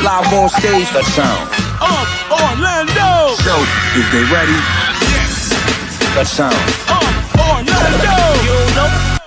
Live on stage, the sound of Orlando. So, is they ready? Yes. The sound of Orlando. You know?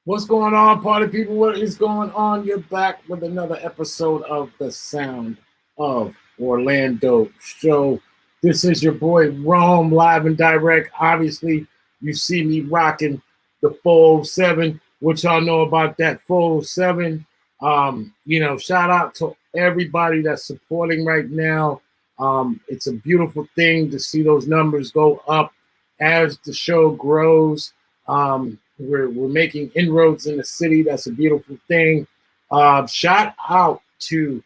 What's going on, party people? What is going on? You're back with another episode of The Sound of Orlando show. This is your boy Rome, live and direct. Obviously, you see me rocking the 407. What y'all know about that 407? Shout out to everybody that's supporting right now. It's a beautiful thing to see those numbers go up as the show grows. We're making inroads in the city. That's a beautiful thing. Shout out to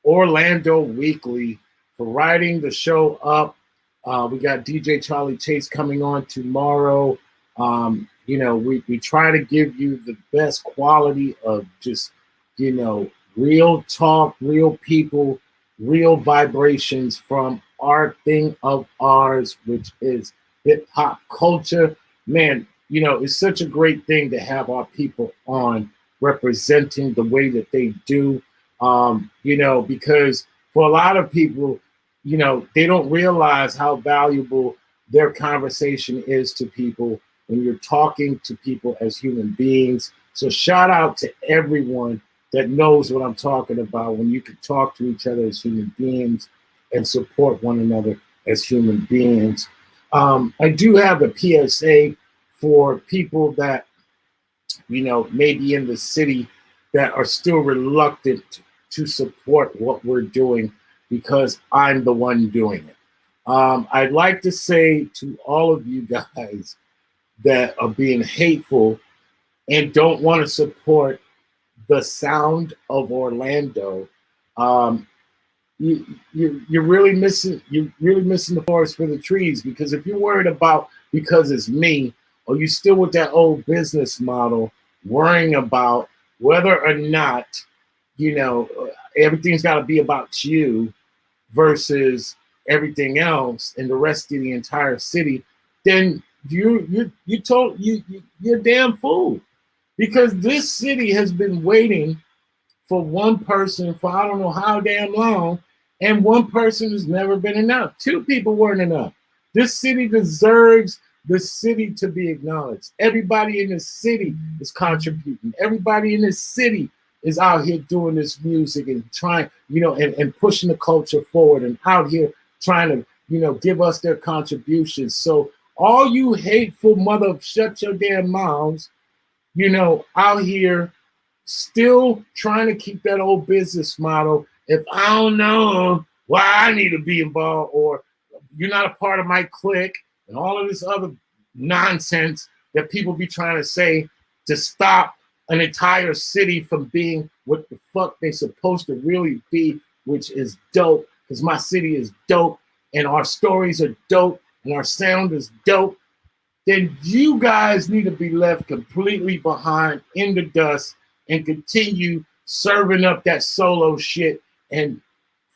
Orlando Weekly for writing the show up. We got DJ Charlie Chase coming on tomorrow. We try to give you the best quality of just, real talk, real people, real vibrations from our thing of ours, which is hip hop culture. Man, it's such a great thing to have our people on representing the way that they do, because for a lot of people, they don't realize how valuable their conversation is to people when you're talking to people as human beings. So shout out to everyone that knows what I'm talking about when you can talk to each other as human beings and support one another as human beings. I do have a PSA for people that, maybe in the city that are still reluctant to support what we're doing because I'm the one doing it. I'd like to say to all of you guys that are being hateful and don't want to support the sound of Orlando, you're really missing the forest for the trees, because if you're worried about because it's me, or you still with that old business model, worrying about whether or not, everything's got to be about you versus everything else and the rest of the entire city, then you're a damn fool. Because this city has been waiting for one person for I don't know how damn long, and one person has never been enough. Two people weren't enough. This city deserves the city to be acknowledged. Everybody in this city is contributing. Everybody in this city is out here doing this music and trying, and pushing the culture forward, and out here trying to, give us their contributions. So all you hateful mother, shut your damn mouths, out here still trying to keep that old business model. If I don't know why I need to be involved, or you're not a part of my clique, and all of this other nonsense that people be trying to say to stop an entire city from being what the fuck they supposed to really be, which is dope, because my city is dope, and our stories are dope, and our sound is dope, then you guys need to be left completely behind in the dust and continue serving up that solo shit and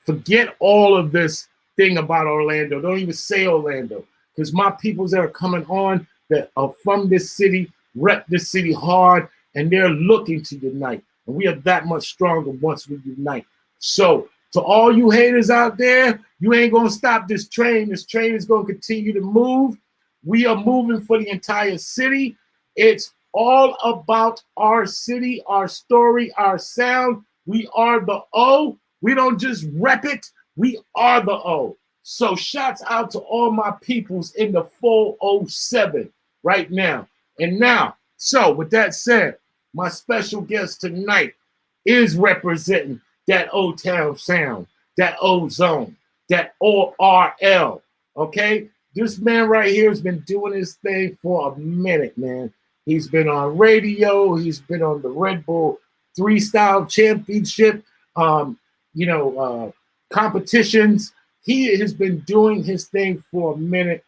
forget all of this thing about Orlando. Don't even say Orlando, because my peoples that are coming on that are from this city, rep this city hard, and they're looking to unite. And we are that much stronger once we unite. So to all you haters out there, you ain't going to stop this train. This train is going to continue to move. We are moving for the entire city. It's all about our city, our story, our sound. We are the O. We don't just rep it. We are the O. So shouts out to all my peoples in the 407 right now. And now, so with that said, my special guest tonight is representing that O-Town sound, that O-Zone, that ORL, okay? This man right here has been doing his thing for a minute, man. He's been on radio. He's been on the Red Bull Freestyle Championship, competitions. He has been doing his thing for a minute,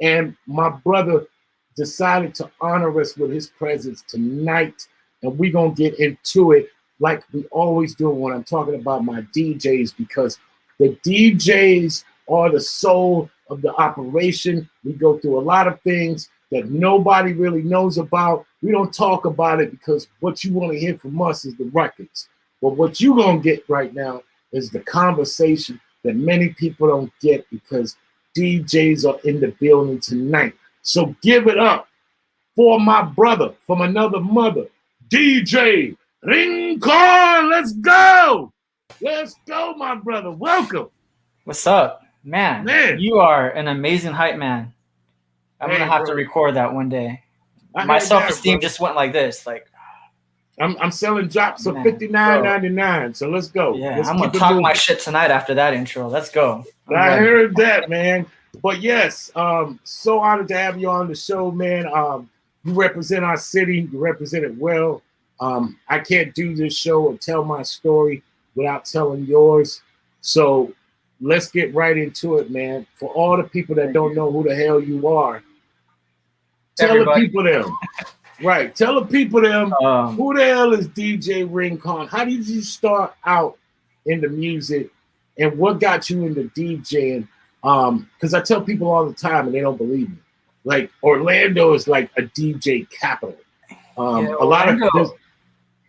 and my brother decided to honor us with his presence tonight, and we're going to get into it like we always do when I'm talking about my DJs, because the DJs are the soul of the operation. We go through a lot of things that nobody really knows about. We don't talk about it because what you want to hear from us is the records. But what you're going to get right now is the conversation that many people don't get because DJs are in the building tonight. So give it up for my brother from another mother, DJ Rincon. Let's go. Let's go, my brother. Welcome. What's up, man? Man. You are an amazing hype man. I'm Hey, gonna have bro. to record that one day. I My heard that, self-esteem bro. just went like this. Like, I'm selling drops for Man, $59.99. So let's go. yeah, Let's I'm gonna keep it talk my moving. shit tonight after that intro. Let's go. I'm I ready. heard that, man. But yes, so honored to have you on the show, man. You represent our city. You represent it well. I can't do this show or tell my story without telling yours. So let's get right into it, man. For all the people that don't know who the hell you are, tell Everybody. the people them. Right. Tell the people them Um, who the hell is DJ Rincon? How did you start out in the music and what got you into DJing? Because I tell people all the time and they don't believe me. Like Orlando is like a DJ capital. Yeah, A lot of Orlando-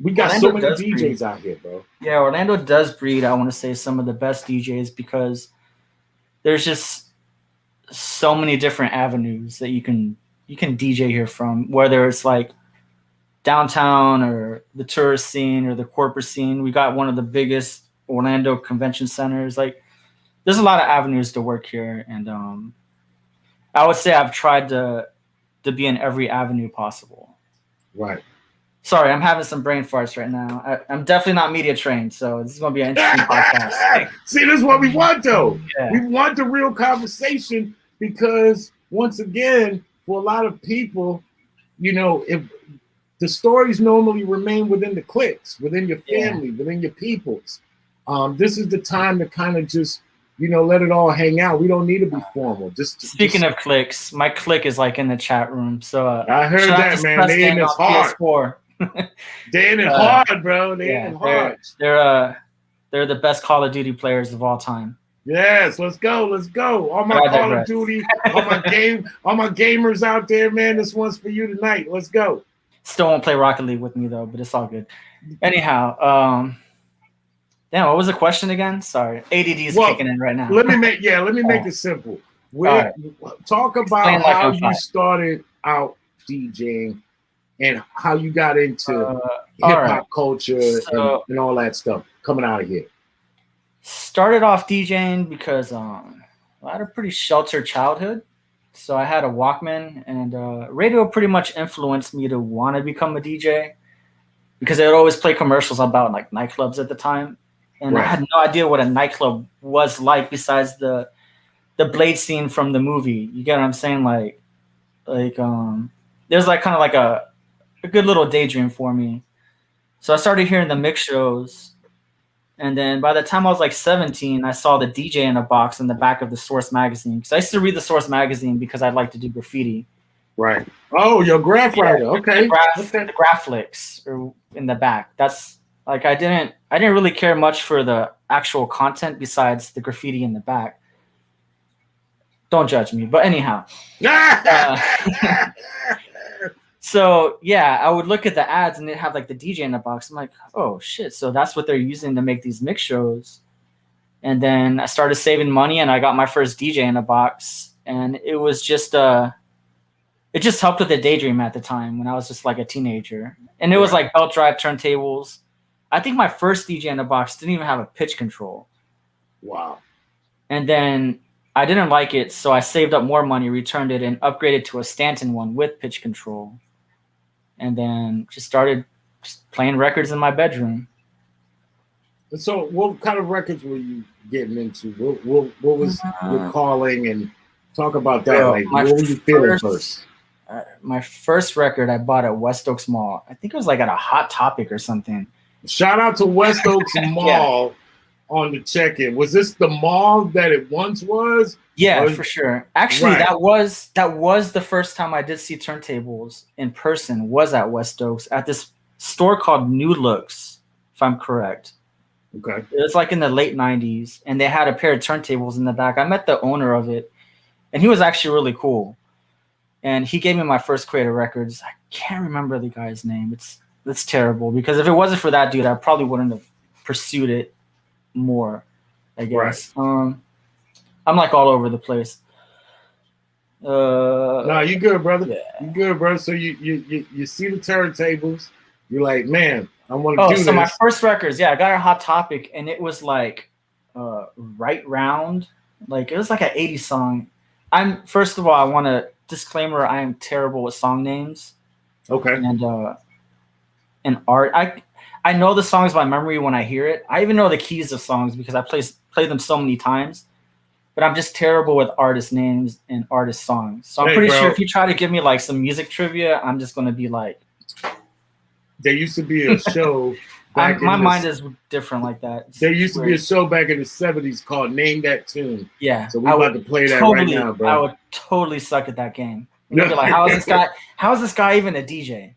we got Orlando so many does DJs breed. out here, bro. yeah, Orlando does breed, I want to say, some of the best DJs because there's just so many different avenues that you can DJ here from, whether it's like downtown or the tourist scene or the corporate scene. We got one of the biggest Orlando convention centers. Like, there's a lot of avenues to work here, and I would say I've tried to be in every avenue possible. Right. Sorry, I'm having some brain farts right now. I'm definitely not media trained, so this is going to be an interesting podcast. See, this is what we want, though. Yeah. We want the real conversation because, once again, for a lot of people, you know, if the stories normally remain within the cliques, within your family, within your peoples. This is the time to kind of just, you know, let it all hang out. We don't need to be formal. Speaking of cliques, my clique is like in the chat room. So I heard shout out that, to man. They in Sesting this on hard. PS4. They in it hard, bro. They in Yeah, it hard. they're the best Call of Duty players of all time. Yes, let's go. Let's go. All my I Call of digress. Duty, all my gamers out there, man. This one's for you tonight. Let's go. Still won't play Rocket League with me though, but it's all good. Anyhow, damn, what was the question again? Sorry, ADD is kicking in right now. Let me make it simple. Talk about Explain like how I'm you fine. started out DJing and how you got into all hip right. hop culture and all that stuff coming out of here. Started off DJing because I had a pretty sheltered childhood. So I had a Walkman, and radio pretty much influenced me to want to become a DJ because they would always play commercials about like nightclubs at the time. And Right. I had no idea what a nightclub was like besides the Blade scene from the movie. You get what I'm saying? Like there's like kind of like a good little daydream for me. So I started hearing the mix shows. And then by the time I was like 17, I saw the DJ in a box in the back of the Source magazine. Because I used to read the Source magazine because I'd like to do graffiti. Right. Oh, you're a graph writer. Okay. The graphics are in the back. That's like I didn't really care much for the actual content besides the graffiti in the back. Don't judge me, but anyhow. So yeah, I would look at the ads and they'd have like the DJ in the box. I'm like, oh shit! So that's what they're using to make these mix shows. And then I started saving money and I got my first DJ in a box, and it was just it just helped with the daydream at the time when I was just like a teenager. And it was like belt drive turntables. I think my first DJ in a box didn't even have a pitch control. Wow. And then I didn't like it, so I saved up more money, returned it, and upgraded to a Stanton one with pitch control. And then just started playing records in my bedroom. So what kind of records were you getting into? What was your calling? And talk about that. Bro, like, what were you feeling first? My first record I bought at West Oaks Mall. I think it was like at a Hot Topic or something. Shout out to West Oaks Mall on the check-in. Was this the mall that it once was? Yeah, for sure. Actually, Right. that was the first time I did see turntables in person. Was at West Oaks at this store called New Looks, if I'm correct. Okay. It was like in the late 90s, and they had a pair of turntables in the back. I met the owner of it, and he was actually really cool. And he gave me my first crate of records. I can't remember the guy's name. It's terrible because if it wasn't for that dude, I probably wouldn't have pursued it more, I guess. Right. I'm like all over the place. No, you good, brother. Yeah. You good, bro. So you see the turntables. You're like, man, I want to do this. So my first records, I got a Hot Topic, and it was like Right Round. Like it was like an 80s song. First of all, I want to disclaimer, I am terrible with song names. Okay. And art. I know the songs by memory when I hear it. I even know the keys of songs because I play them so many times. But I'm just terrible with artist names and artist songs. So I'm pretty sure if you try to give me like some music trivia, I'm just going to be like. There used to be a show. My mind is different like that. There used to be a show back in the 70s called Name That Tune. Yeah. So we're about to play that right now, bro. I would totally suck at that game. You'd be like, how is this guy even a DJ?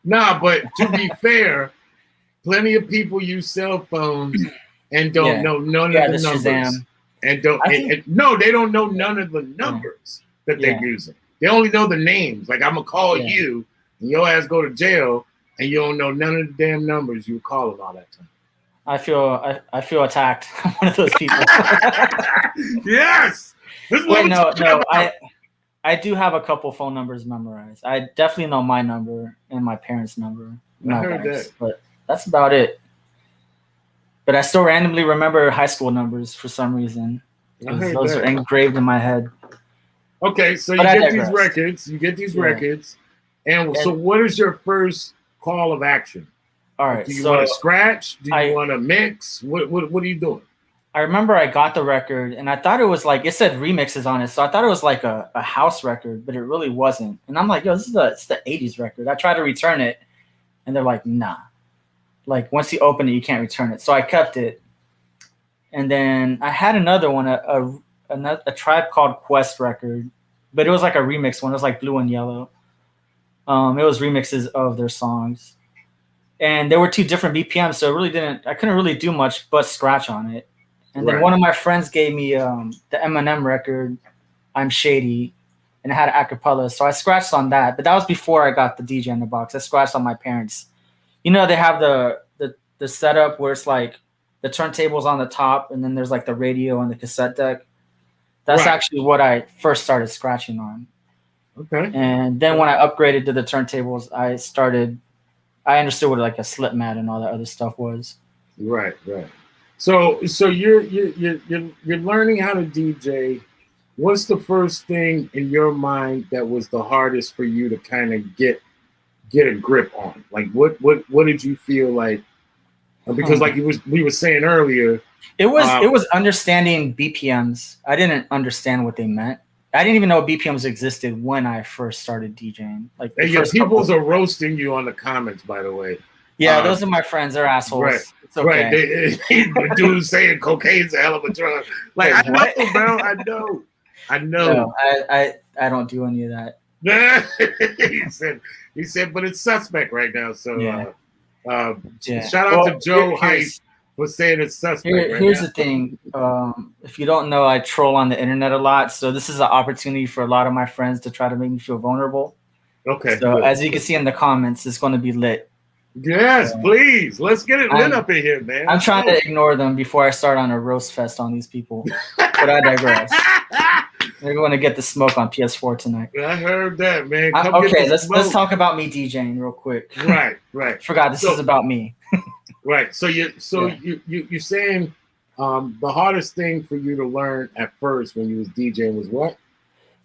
Nah, but to be fair, plenty of people use cell phones and don't know none of the numbers. Shazam. And they don't know none of the numbers that they're using. They only know the names. Like I'm gonna call you, and your ass go to jail, and you don't know none of the damn numbers you were calling all that time. I feel attacked. I'm one of those people. Yes. Wait, no. I do have a couple phone numbers memorized. I definitely know my number and my parents' number. I heard that. But that's about it. But I still randomly remember high school numbers for some reason. Those are engraved in my head. Okay, so you get these records. And so what is your first call of action? All right. Do you want to scratch? Do you want to mix? What are you doing? I remember I got the record and I thought it was like, it said remixes on it. So I thought it was like a house record, but it really wasn't. And I'm like, yo, it's the 80s record. I tried to return it and they're like, nah. Like once you open it, you can't return it. So I kept it. And then I had another one, a Tribe Called Quest record, but it was like a remix one. It was like Blue and Yellow. It was remixes of their songs. And there were two different BPMs, so I couldn't really do much but scratch on it. And then one of my friends gave me the Eminem record, I'm Shady, and it had a cappella. So I scratched on that, but that was before I got the DJ in the box. I scratched on my parents. You know, they have the setup where it's like the turntable's on the top, and then there's like the radio and the cassette deck. That's actually what I first started scratching on. Okay. And then when I upgraded to the turntables, I understood what like a slip mat and all that other stuff was. Right. So you're learning how to DJ. What's the first thing in your mind that was the hardest for you to kind of get a grip on? Like what did you feel like? Because like we were saying earlier, it was understanding BPMs. I didn't understand what they meant. I didn't even know BPMs existed when I first started DJing. Like people are roasting you on the comments, by the way. Yeah, those are my friends. They're assholes. Right. It's okay. The dude saying cocaine's a hell of a drug. Like, I know, bro. I know. No, I don't do any of that. he said, but it's suspect right now. So yeah. Shout out to Joe Height for saying it's suspect. Here's the thing. If you don't know, I troll on the internet a lot. So this is an opportunity for a lot of my friends to try to make me feel vulnerable. Okay. So as you can see in the comments, it's going to be lit. Yes, please. Let's get it lit up in here, man. I'm trying to ignore them before I start on a roast fest on these people. But I digress. They're going to get the smoke on PS4 tonight. I heard that, man. Okay, let's talk about me DJing real quick. Right. Forgot this is about me. Right. So you're saying the hardest thing for you to learn at first when you was DJing was what?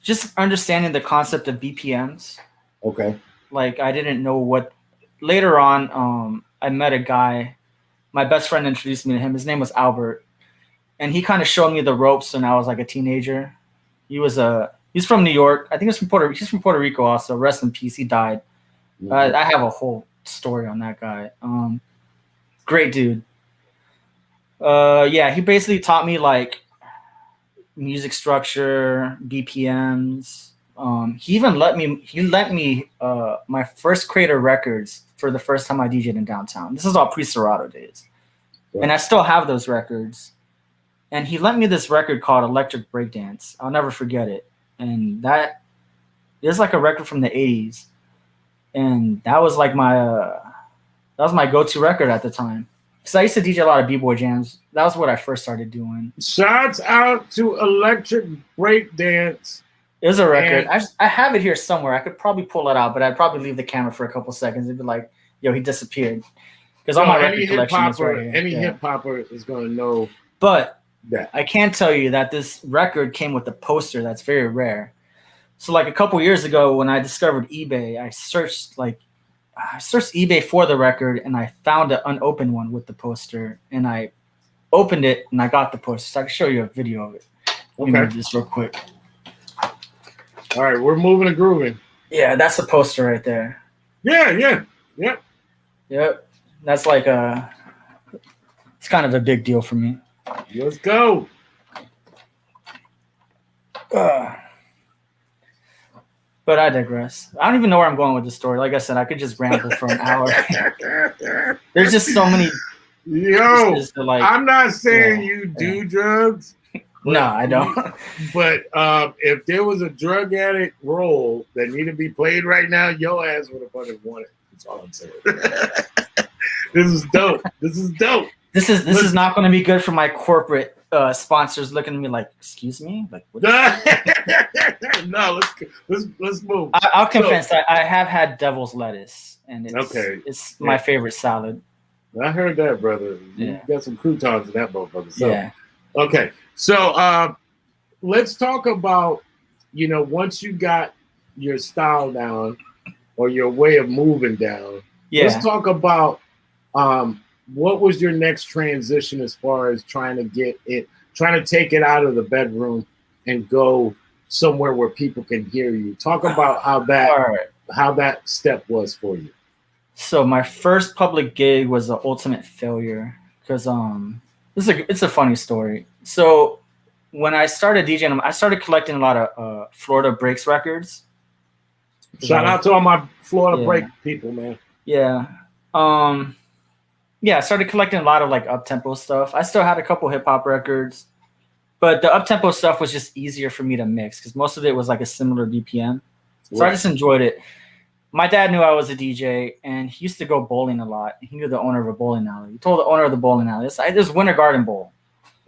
Just understanding the concept of BPMs. Okay. Like I didn't know what. Later on, I met a guy. My best friend introduced me to him. His name was Albert, and he kind of showed me the ropes when I was like a teenager. He's from New York. I think he's from Puerto Rico also. Rest in peace. He died. Mm-hmm. I have a whole story on that guy. Great dude. He basically taught me like music structure, BPMs. He let me my first Creator records for the first time I DJed in downtown. This is all pre-Serato days. Yeah. And I still have those records. And he lent me this record called Electric Breakdance. I'll never forget it. And that is like a record from the 80s. And that was like my go-to record at the time. because I used to DJ a lot of b-boy jams. That was what I first started doing. Shouts out to Electric Breakdance. It was a record. And- I have it here somewhere. I could probably pull it out, but I'd probably leave the camera for a couple seconds and be like, "Yo, he disappeared." Because all my record collection is right here. Any hip hopper is gonna know. But that I can tell you that this record came with a poster that's very rare. So like a couple years ago when I discovered eBay, I searched eBay for the record and I found an unopened one with the poster and I opened it and I got the poster. So I can show you a video of it. Let me move this real quick. All right, we're moving and grooving. Yeah, that's the poster right there. Yeah. Yep. That's like it's kind of a big deal for me. Let's go. But I digress. I don't even know where I'm going with this story. Like I said, I could just ramble for an hour. There's just so many. Yo, to like, I'm not saying you do drugs. No, I don't. But if there was a drug addict role that needed to be played right now, your ass would have fucking won it. That's all I'm saying. This is dope. This is not going to be good for my corporate sponsors looking at me like, excuse me? Like, what no, let's move. I'll confess, I have had devil's lettuce, and it's my favorite salad. I heard that, brother. Yeah. You got some croutons in that motherfucker. So. Yeah. Okay, so let's talk about, once you got your style down or your way of moving down, let's talk about what was your next transition as far as trying to take it out of the bedroom and go somewhere where people can hear you. Talk about how that step was for you. So my first public gig was an ultimate failure because it's a funny story. So when I started DJing, I started collecting a lot of Florida Breaks records. Shout out to all my Florida Break people, man. Yeah. I started collecting a lot of like up-tempo stuff. I still had a couple hip-hop records, but the up-tempo stuff was just easier for me to mix because most of it was like a similar BPM. So I just enjoyed it. My dad knew I was a DJ, and he used to go bowling a lot. He knew the owner of a bowling alley. He told the owner of the bowling alley, "There's Winter Garden Bowl."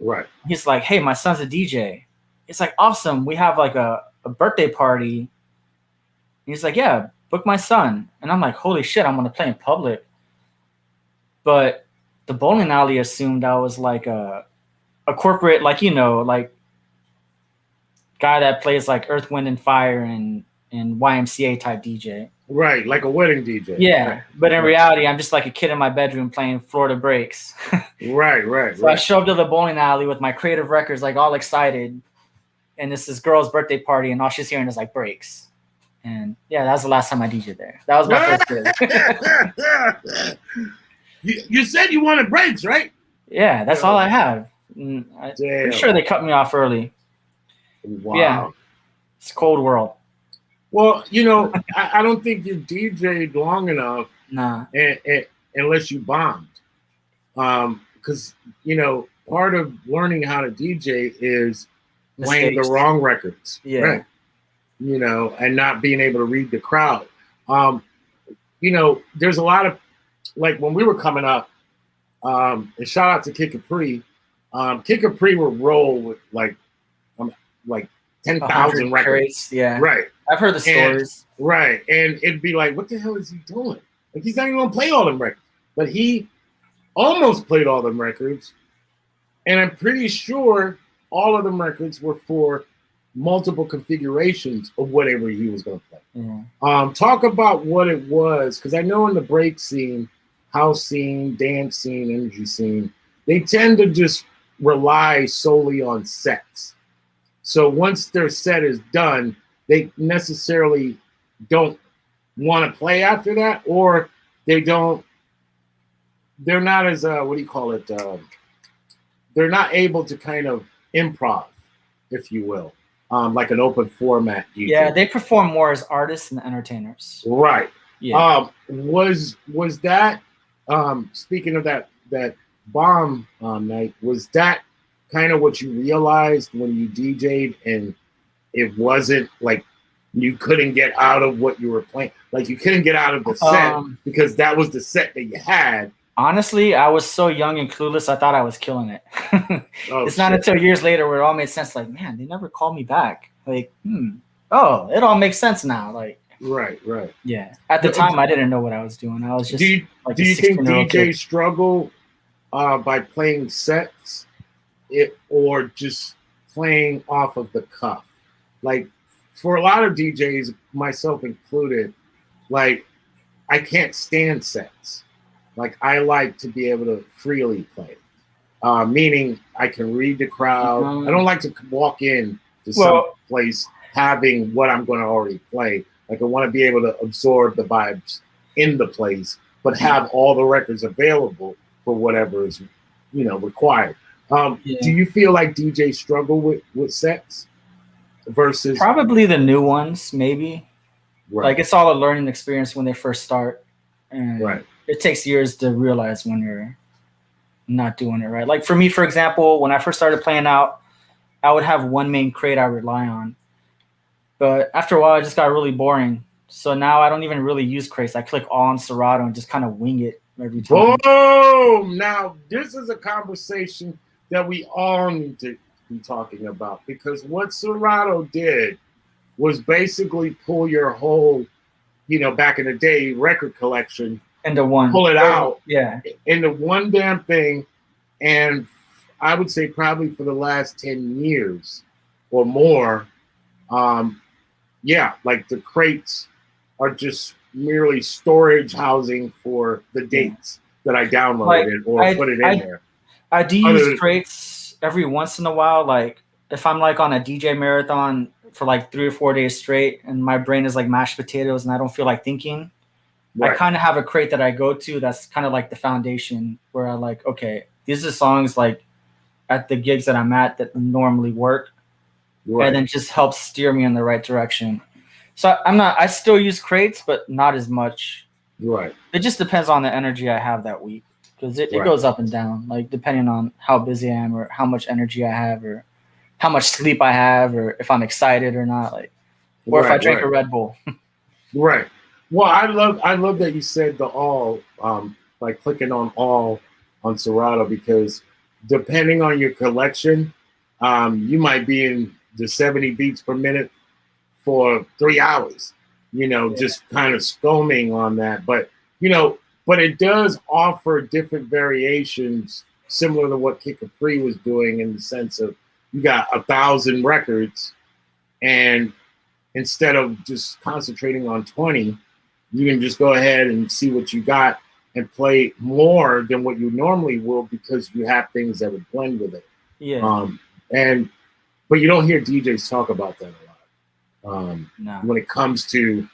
Right. He's like, "Hey, my son's a DJ." It's like, "Awesome. We have like a birthday party." And he's like, "Yeah, book my son." And I'm like, "Holy shit, I'm going to play in public." But the bowling alley assumed I was like a corporate, like guy that plays like Earth, Wind, and Fire and YMCA type DJ. Right, like a wedding DJ. Yeah, right. But in reality, I'm just like a kid in my bedroom playing Florida Breaks. Right. So I show up to the bowling alley with my creative records, like all excited, and this girl's birthday party, and all she's hearing is like breaks. And yeah, that was the last time I DJ'd there. That was my first gig. You said you wanted breaks, right? Yeah, that's all I have. I'm pretty sure they cut me off early. Wow. Yeah, it's a cold world. Well, I don't think you DJ'd long enough. Nah. Unless you bombed. Because, part of learning how to DJ is playing the wrong records. Yeah. Right? And not being able to read the crowd. There's a lot of, like when we were coming up, and shout out to Kid Capri. Kid Capri would roll with like 10,000 records. Yeah. Right. I've heard the stories. Right. And it'd be like, what the hell is he doing? Like, he's not even going to play all them records. But he almost played all them records. And I'm pretty sure all of them records were for multiple configurations of whatever he was going to play. Yeah. Talk about what it was. Because I know in the break scene, house scene, dance scene, energy scene, they tend to just rely solely on sets. So once their set is done, they necessarily don't want to play after that, or they're not as, they're not able to kind of improv, if you will, like an open format DJ. Yeah, they perform more as artists and entertainers. Right. Yeah. Was that, speaking of that bomb night, was that kind of what you realized when you DJ'd and it wasn't like you couldn't get out of what you were playing? Like you couldn't get out of the set because that was the set that you had, Honestly, I was so young and clueless. I thought I was killing it. Oh, It's not shit. until years later where it all made sense. Like, man, they never called me back. Like, oh, it all makes sense now. Like, Right. yeah. At the time, I didn't know what I was doing. I was Do just you like do a you think 16-year-old kid. DJs struggle by playing sets, or just playing off of the cuff? Like for a lot of DJs, myself included, like I can't stand sets. Like I like to be able to freely play, meaning I can read the crowd. I don't like to walk in to some Well, place having what I'm going to already play. Like I want to be able to absorb the vibes in the place, but have all the records available for whatever is, required. Do yeah. you feel like DJs struggle with sets versus Probably the new ones, maybe. right, Like, it's all a learning experience when they first start. And right, it takes years to realize when you're not doing it right. Like, for me, for example, when I first started playing out, I would have one main crate I rely on. But after a while, it just got really boring. So now I don't even really use crates. I click all on Serato and just kind of wing it every time. boom? Now this is a conversation that we all need to be talking about, because what Serato did was basically pull your whole, back in the day, record collection, Into one. pull it out Yeah. into one damn thing. And I would say probably for the last 10 years or more, like the crates are just merely storage housing for the dates that I downloaded Like, it or put it in there. I do use crates every once in a while. Like, if I'm like on a DJ marathon for like 3 or 4 days straight and my brain is like mashed potatoes and I don't feel like thinking, I Right. kind of have a crate that I go to that's kind of like the foundation, where I like, okay, these are songs like at the gigs that I'm at that normally work, Right. and then just helps steer me in the right direction. So I still use crates, but not as much. Right. It just depends on the energy I have that week, because it Right. goes up and down, like depending on how busy I am or how much energy I have or how much sleep I have or if I'm excited or not, like, or if I drink a Red Bull. Right. Well, I love that you said the all, like clicking on all on Serato, because depending on your collection, you might be in the 70 beats per minute for 3 hours, just kind of scomming on that. But it does offer different variations, similar to what Kid Capri was doing, in the sense of you got 1,000 records, and instead of just concentrating on 20, you can just go ahead and see what you got and play more than what you normally will, because you have things that would blend with it. Yeah. But you don't hear DJs talk about that a lot. No. When it comes to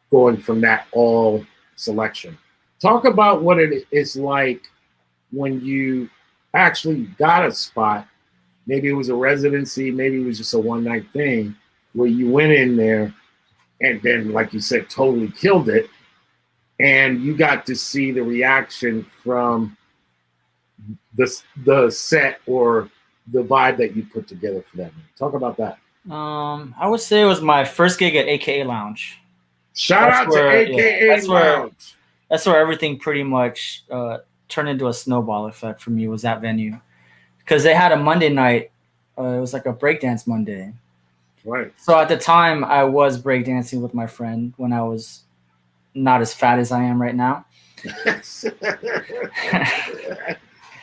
going from that all selection. Talk about what it is like when you actually got a spot. Maybe it was a residency, maybe it was just a one-night thing, where you went in there and then, like you said, totally killed it, and you got to see the reaction from the set or the vibe that you put together for that night. Talk about that. I would say it was my first gig at AKA Lounge. Shout out to AKA Lounge. That's where everything pretty much turned into a snowball effect for me, was that venue. Because they had a Monday night. It was like a breakdance Monday. Right. So at the time, I was breakdancing with my friend when I was not as fat as I am right now.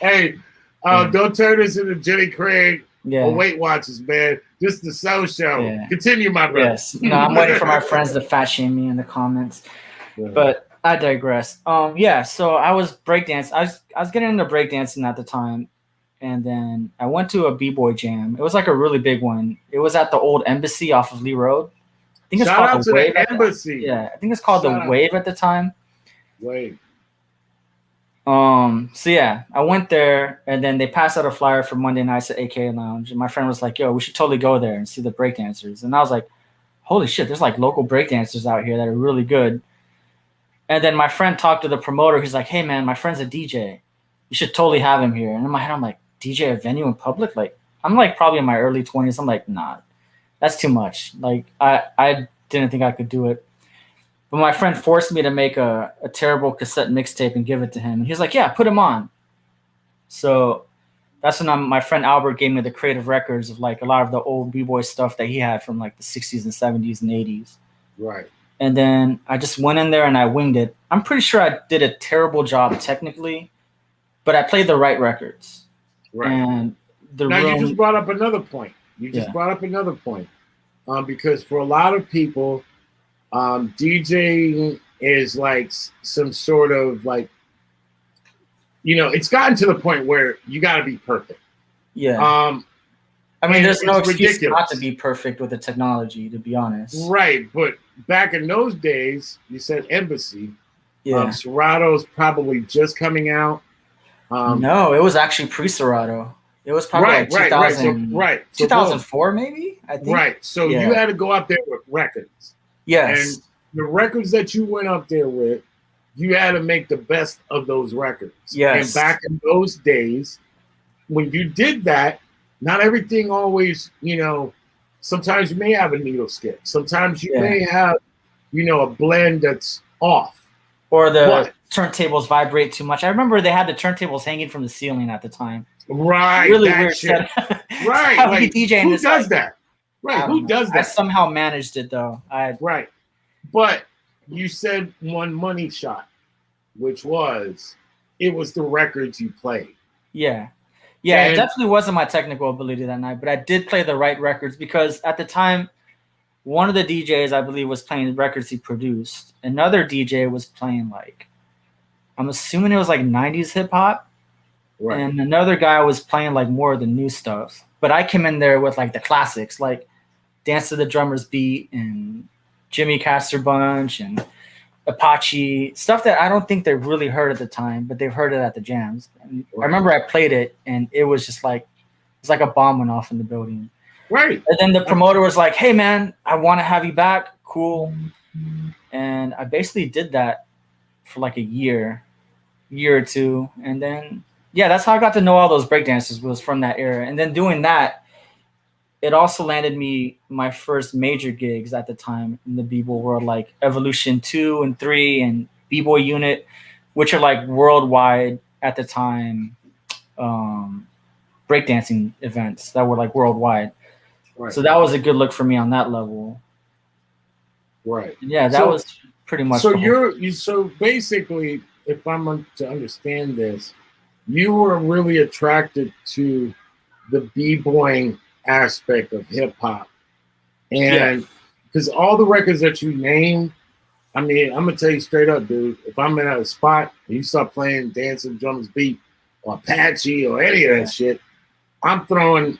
Hey, don't turn this into Jenny Craig or Weight Watchers, man. Just the soul show. Yeah. Continue, my brother. Yes. No, I'm waiting for my friends to fat shame me in the comments. But I digress. So I was breakdancing. I was getting into breakdancing at the time. And then I went to a B-boy jam. It was like a really big one. It was at the old Embassy off of Lee Road. I think it's called the Wave. Embassy. I think it's called the Wave at the time. Wave. So yeah, I went there, and then they passed out a flyer for Monday nights at AKA Lounge, and my friend was like, "Yo, we should totally go there and see the breakdancers." And I was like, "Holy shit, there's like local breakdancers out here that are really good." And then my friend talked to the promoter. He's like, "Hey man, my friend's a DJ. You should totally have him here." And in my head, I'm like, DJ a venue in public? Like, I'm like probably in my early 20s. I'm like, nah, that's too much. Like, I didn't think I could do it. But my friend forced me to make a terrible cassette mixtape and give it to him. And he was like, yeah, put him on. So that's when my friend Albert gave me the creative records of like a lot of the old B-boy stuff that he had from like the 60s and 70s and 80s. Right. And then I just went in there and I winged it. I'm pretty sure I did a terrible job technically, but I played the right records. Right. And you just brought up another point. Because for a lot of people, DJing is like some sort of like, it's gotten to the point where you got to be perfect. Yeah. I mean, there's no excuse ridiculous. Not to be perfect with the technology, to be honest. Right, but back in those days, you said Embassy. Yeah. Serato's probably just coming out. No, it was actually pre-Serato. It was probably 2000, 2004 maybe, I think. Right, so you had to go up there with records. Yes. And the records that you went up there with, you had to make the best of those records. Yes. And back in those days, when you did that, not everything always, sometimes you may have a needle skip. Sometimes you may have, a blend that's off. Or the turntables vibrate too much. I remember they had the turntables hanging from the ceiling at the time. Right. Really weird setup. Right. Like, who does that? Right. Who does that? I somehow managed it though. Right. But you said one money shot, which was, it was the records you played. Yeah. Yeah, it definitely wasn't my technical ability that night, but I did play the right records because at the time, one of the DJs, I believe, was playing records he produced. Another DJ was playing I'm assuming it was like 90s hip hop. Right. And another guy was playing like more of the new stuff. But I came in there with like the classics, like Dance to the Drummer's Beat and Jimmy Castor Bunch and Apache, stuff that I don't think they really heard at the time, but they've heard it at the jams. And I remember I played it and it was just like, it's like a bomb went off in the building. Right. And then the promoter was like, hey man, I want to have you back. Cool. And I basically did that for like a year or two. And then, that's how I got to know all those breakdancers, was from that era. And then doing that, it also landed me my first major gigs at the time in the b-boy world, like Evolution 2 and 3 and B-Boy Unit, which are like worldwide at the time breakdancing events that were like worldwide. Right. So that was a good look for me on that level. Right. Yeah, that was pretty much. So so basically, if I'm to understand this, you were really attracted to the b-boying aspect of hip hop, and because all the records that you named, I mean, I'm gonna tell you straight up, dude. If I'm in a spot and you start playing Dancing Drummer's Beat or Apache or any of that shit, I'm throwing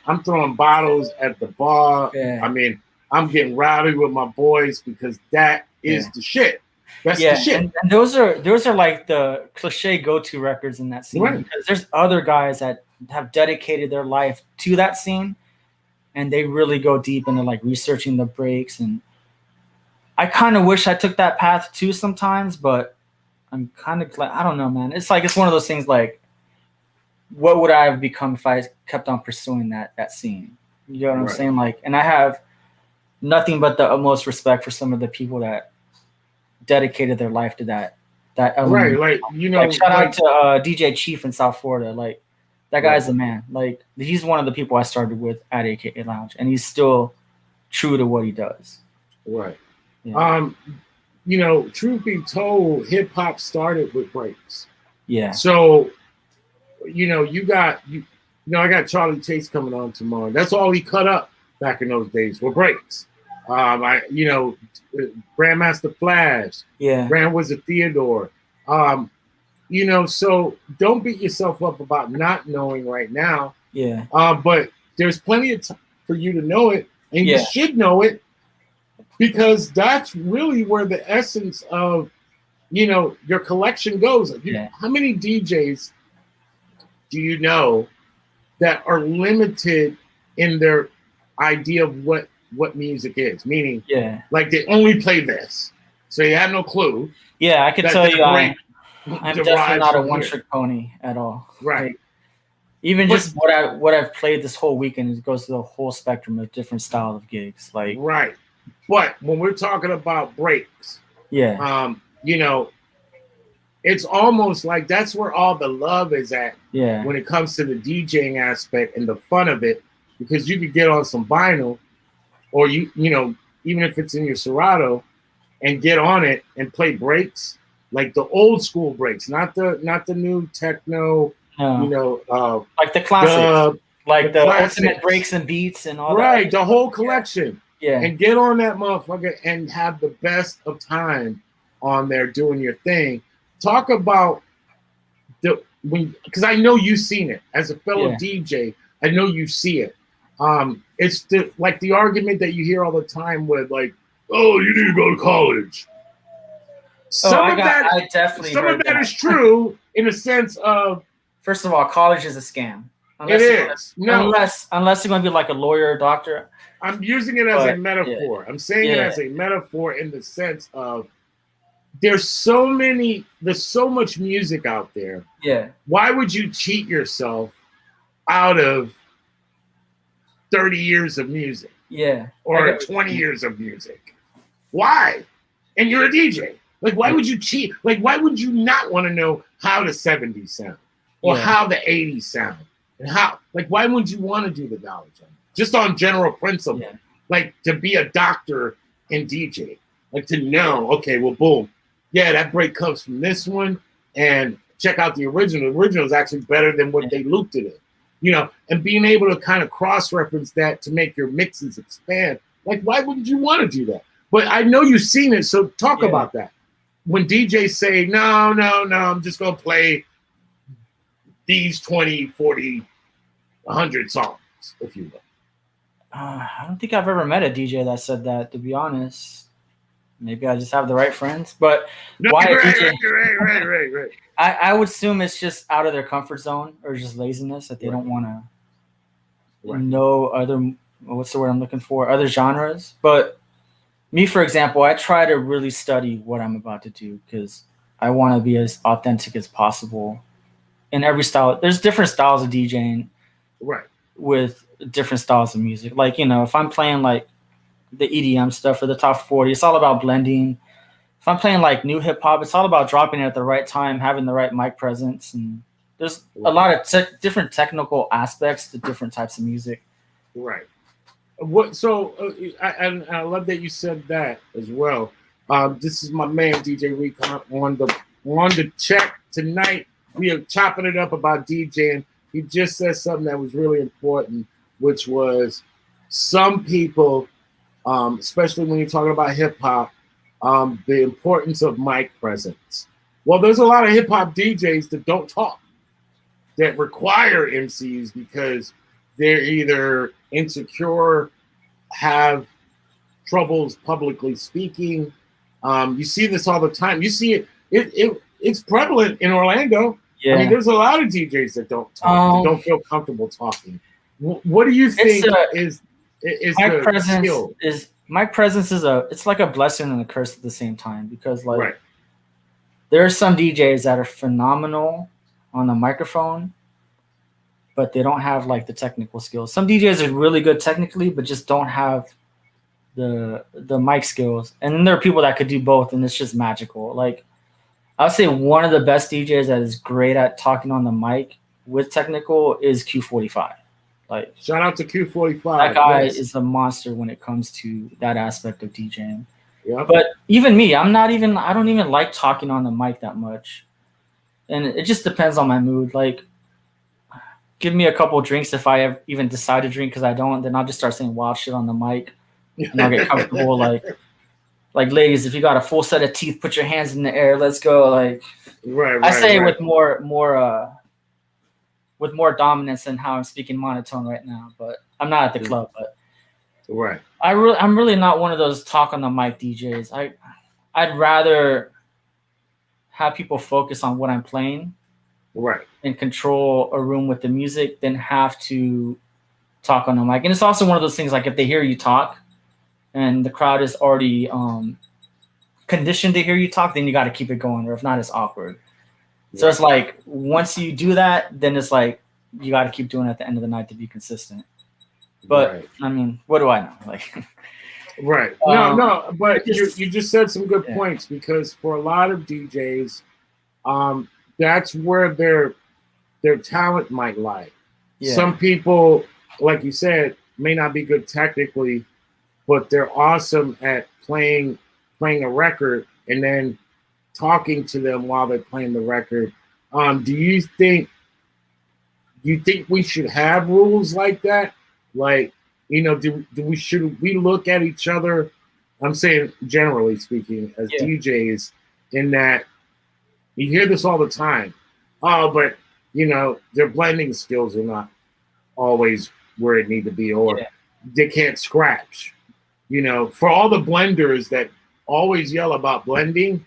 bottles at the bar. Yeah. I mean, I'm getting rowdy with my boys because that is the shit. That's the shit. And those are like the cliche go-to records in that scene, right? Because there's other guys that have dedicated their life to that scene. And they really go deep into like researching the breaks. And I kind of wish I took that path too sometimes, but I'm kind of glad. I don't know, man. It's one of those things like, what would I have become if I kept on pursuing that scene? You know what I'm saying? Like, and I have nothing but the utmost respect for some of the people that dedicated their life to that element. Right, like, shout out to DJ Chief in South Florida. Like, that guy's the man. Like, he's one of the people I started with at AKA Lounge, and he's still true to what he does. Right. Yeah. Truth be told, hip hop started with breaks. Yeah. So, I got Charlie Chase coming on tomorrow. That's all he cut up back in those days were breaks. Grandmaster Flash. Yeah. Grand Wizard Theodore. So don't beat yourself up about not knowing right now. Yeah. But there's plenty of time for you to know it, and you should know it, because that's really where the essence of, your collection goes. How many DJs do you know that are limited in their idea of what music is? Meaning, like they only play this, so you have no clue. Yeah, I could tell you. I'm definitely not a one-trick pony at all. Right. Like, even just what I've played this whole weekend, it goes to the whole spectrum of different style of gigs. Like, right. But when we're talking about breaks, Yeah. You know, it's almost like that's where all the love is at Yeah. when it comes to the DJing aspect and the fun of it, because you could get on some vinyl, or you know, even if it's in your Serato, and get on it and play breaks, like the old school breaks, not the new techno, you No. know, Like the classics. the Like the classics. ultimate breaks and beats and all that. Right, the whole collection. Yeah. And get on that motherfucker and have the best of time on there doing your thing. Talk about because I know you've seen it as a fellow DJ. I know you see it. It's like the argument that you hear all the time with, like, oh, you need to go to college. I definitely some heard of that is true in a sense of, first of all, college is a scam. Unless you're going to be like a lawyer or doctor. I'm using it as a metaphor. I'm saying it as a metaphor in the sense of there's so much music out there. Yeah. Why would you cheat yourself out of 30 years of music? Yeah. Or 20 years of music? Why? And you're a DJ. Like, why would you cheat? Like, why would you not want to know how the 70s sound? Or how the 80s sound? And how, like, why would you want to do the knowledge on it? Just on general principle. Yeah. Like, to be a doctor and DJ. Like, to know, okay, well, boom. Yeah, that break comes from this one. And check out the original. The original is actually better than what they looped it in. You know, and being able to kind of cross-reference that to make your mixes expand. Like, why wouldn't you want to do that? But I know you've seen it, so talk about that. When DJs say, no, I'm just going to play these 20, 40, 100 songs, if you will. I don't think I've ever met a DJ that said that, to be honest. Maybe I just have the right friends. But why right. I would assume it's just out of their comfort zone or just laziness that they don't want to know other, what's the word I'm looking for, other genres. But me, for example, I try to really study what I'm about to do because I want to be as authentic as possible in every style. There's different styles of DJing with different styles of music. Like, you know, if I'm playing like the EDM stuff or the top 40, it's all about blending. If I'm playing like new hip hop, it's all about dropping it at the right time, having the right mic presence. And there's a lot of different technical aspects to different types of music. Right. I love that you said that as well. This is my man DJ Rincon on the check tonight. We are chopping it up about DJing. He just said something that was really important, which was some people, especially when you're talking about hip hop, the importance of mic presence. Well, there's a lot of hip hop DJs that don't talk, that require MCs because they're either insecure, have troubles publicly speaking. You see this all the time. You see it's prevalent in Orlando. Yeah. I mean, there's a lot of DJs that don't talk, that don't feel comfortable talking. What do you think is mic presence? Mic presence it's like a blessing and a curse at the same time, because like there are some DJs that are phenomenal on the microphone, but they don't have like the technical skills. Some DJs are really good technically, but just don't have the mic skills. And then there are people that could do both, and it's just magical. Like I would say one of the best DJs that is great at talking on the mic with technical is Q45. Like shout out to Q45. That guy is a monster when it comes to that aspect of DJing. Yeah. But even me, I don't even like talking on the mic that much. And it just depends on my mood. Like, give me a couple of drinks if I even decide to drink, because I don't, then I'll just start saying wild shit on the mic. And I'll get comfortable. Like ladies, if you got a full set of teeth, put your hands in the air. Let's go. Like, I say it with dominance than how I'm speaking monotone right now. But I'm not at the club. But I'm really not one of those talk on the mic DJs. I'd rather have people focus on what I'm playing, and control a room with the music than have to talk on the mic. And it's also one of those things, like if they hear you talk and the crowd is already conditioned to hear you talk, then you got to keep it going, or if not, it's awkward. So it's like once you do that, then it's like you got to keep doing it at the end of the night to be consistent. But I mean, what do I know? Like, Right. No, but just- you just said some good Yeah. points, because for a lot of DJs, that's where their talent might lie. Yeah. Some people, like you said, may not be good technically, but they're awesome at playing a record and then talking to them while they're playing the record. Do you think we should have rules like that? Like, should we look at each other? I'm saying generally speaking, as Yeah. DJs, in that you hear this all the time. Oh, but their blending skills are not always where it need to be, or Yeah. they can't scratch. For all the blenders that always yell about blending,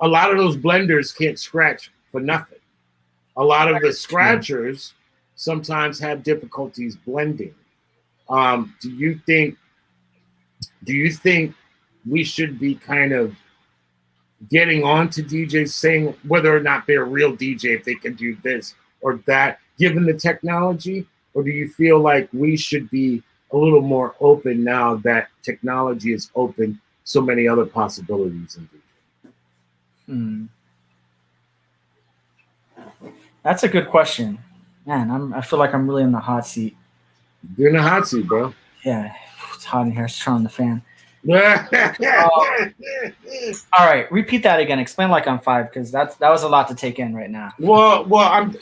a lot of those blenders can't scratch for nothing. A lot of the scratchers sometimes have difficulties blending. Do you think we should be kind of getting on to DJs saying whether or not they're a real DJ, if they can do this or that, given the technology? Or do you feel like we should be a little more open now that technology has opened so many other possibilities in DJ? That's a good question, man. I feel like I'm really in the hot seat. You're in the hot seat, bro. Yeah, it's hot in here. It's turning on the fan. Well, All right, repeat that again. Explain like I'm five, because that was a lot to take in right now. I'm.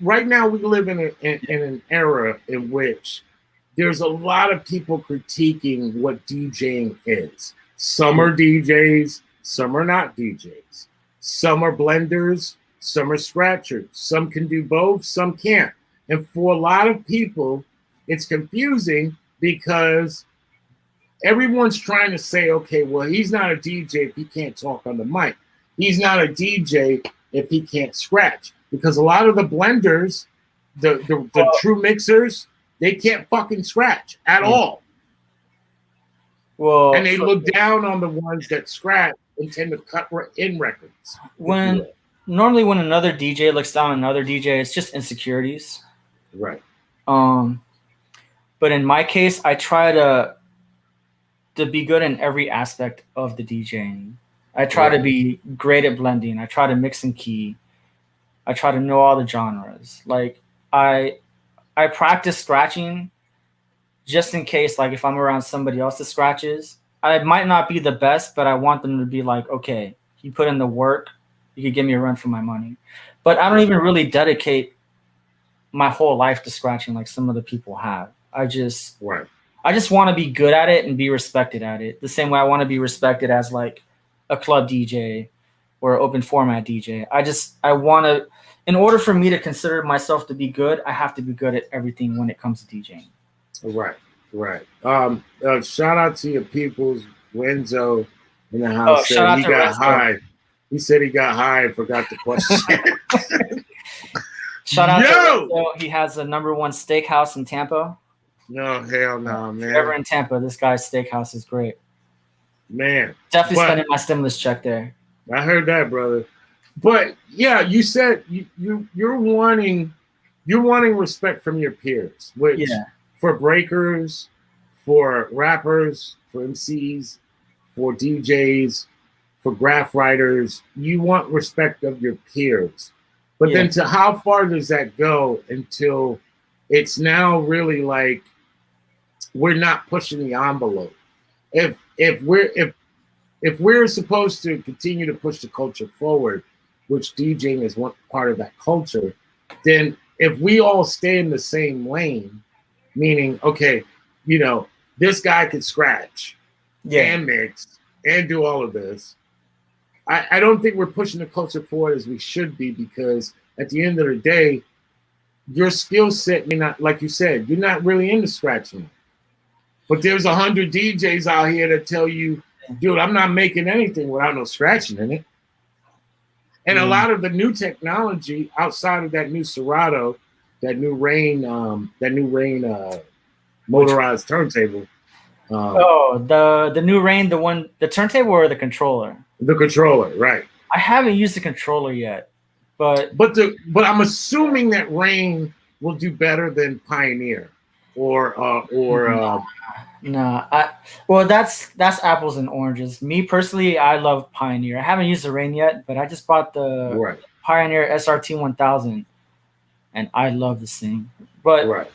Right now we live in an era in which there's a lot of people critiquing what DJing is. Some are DJs, some are not DJs. Some are blenders, some are scratchers. Some can do both, some can't. And for a lot of people, it's confusing because everyone's trying to say, okay, well, he's not a DJ if he can't talk on the mic. He's not a DJ if he can't scratch. Because a lot of the blenders, the true mixers, they can't fucking scratch at all. Well, And they look down on the ones that scratch and tend to cut in records. Normally when another DJ looks down on another DJ, it's just insecurities. Right. But in my case, I try to be good in every aspect of the DJing. I try to be great at blending. I try to mix and key. I try to know all the genres. Like I practice scratching just in case, like if I'm around somebody else that scratches, I might not be the best, but I want them to be like, okay, you put in the work, you could give me a run for my money. But I don't even really dedicate my whole life to scratching like some of the people have. I just want to be good at it and be respected at it. The same way I want to be respected as like a club DJ or open format DJ. I want to, in order for me to consider myself to be good, I have to be good at everything when it comes to DJing. Right. Shout out to your peoples, Renzo in the house. Shout out he to got Renzo. high. He said he got high and forgot the question. Shout out to Renzo. He has the #1 steakhouse in Tampa. No, hell no, man. If you're ever in Tampa, this guy's steakhouse is great. Man. Definitely spending my stimulus check there. I heard that, brother. But yeah, you said you're wanting respect from your peers, which for breakers, for rappers, for MCs, for DJs, for graph writers, you want respect of your peers. But then to how far does that go until it's now really like we're not pushing the envelope? If we're supposed to continue to push the culture forward, which DJing is one part of that culture, then if we all stay in the same lane, meaning, okay, this guy could scratch and mix and do all of this, I don't think we're pushing the culture forward as we should be, because at the end of the day, your skill set may not, like you said, you're not really into scratching. But there's 100 DJs out here that tell you, dude, I'm not making anything without no scratching in it. And a lot of the new technology outside of that new Serato, that new Rain motorized turntable. The new Rain, the turntable or the controller? The controller, right. I haven't used the controller yet, but I'm assuming that Rain will do better than Pioneer. No, well, that's apples and oranges. Me personally, I love Pioneer. I haven't used the Rain yet, but I just bought the right, Pioneer SRT 1000, and I love this thing. But right,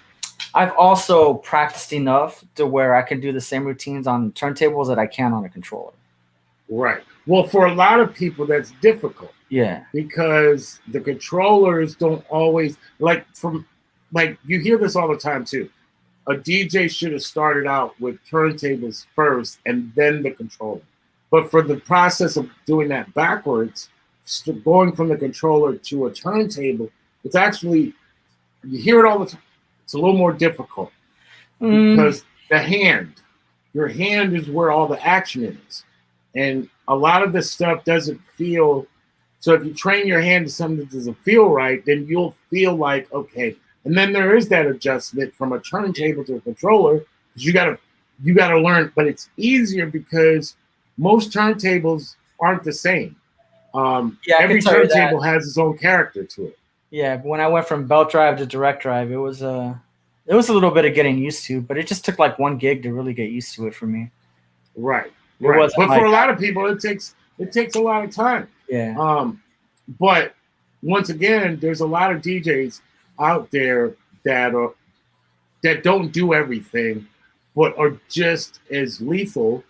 I've also practiced enough to where I can do the same routines on turntables that I can on a controller. right. Well, for a lot of people, that's difficult Yeah, because the controllers don't always like you hear this all the time too. A DJ should have started out with turntables first and then the controller. But for the process of doing that backwards, going from the controller to a turntable, it's actually, you hear it all the time. It's a little more difficult because your hand is where all the action is. And a lot of this stuff doesn't feel, so if you train your hand to something that doesn't feel right, then you'll feel like, okay. And then there is that adjustment from a turntable to a controller. You gotta learn, but it's easier because most turntables aren't the same. Every turntable has its own character to it. Yeah, when I went from belt drive to direct drive, it was a little bit of getting used to, but it just took like 1 gig to really get used to it for me. Right. But for a lot of people, it takes a lot of time. Yeah. But once again, there's a lot of DJs out there that don't do everything, but are just as lethal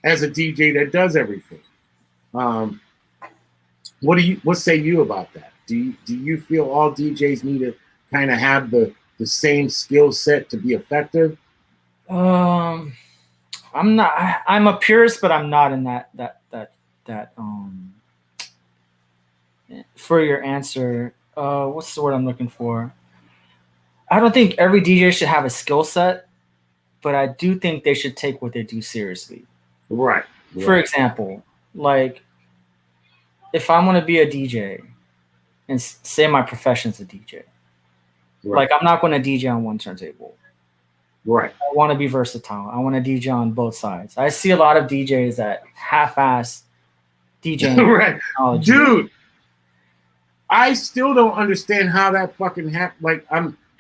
as a DJ that does everything. What say you about that? Do you feel all DJs need to kind of have the same skill set to be effective? I'm not. I'm a purist, but I'm not in that. For your answer, what's the word I'm looking for? I don't think every DJ should have a skill set, but I do think they should take what they do seriously. Right. For example, like if I'm going to be a DJ and say my profession's a DJ, like I'm not going to DJ on one turntable. Right. I want to be versatile. I want to DJ on both sides. I see a lot of DJs that half-ass DJing. Right. Dude, I still don't understand how that fucking happened. Like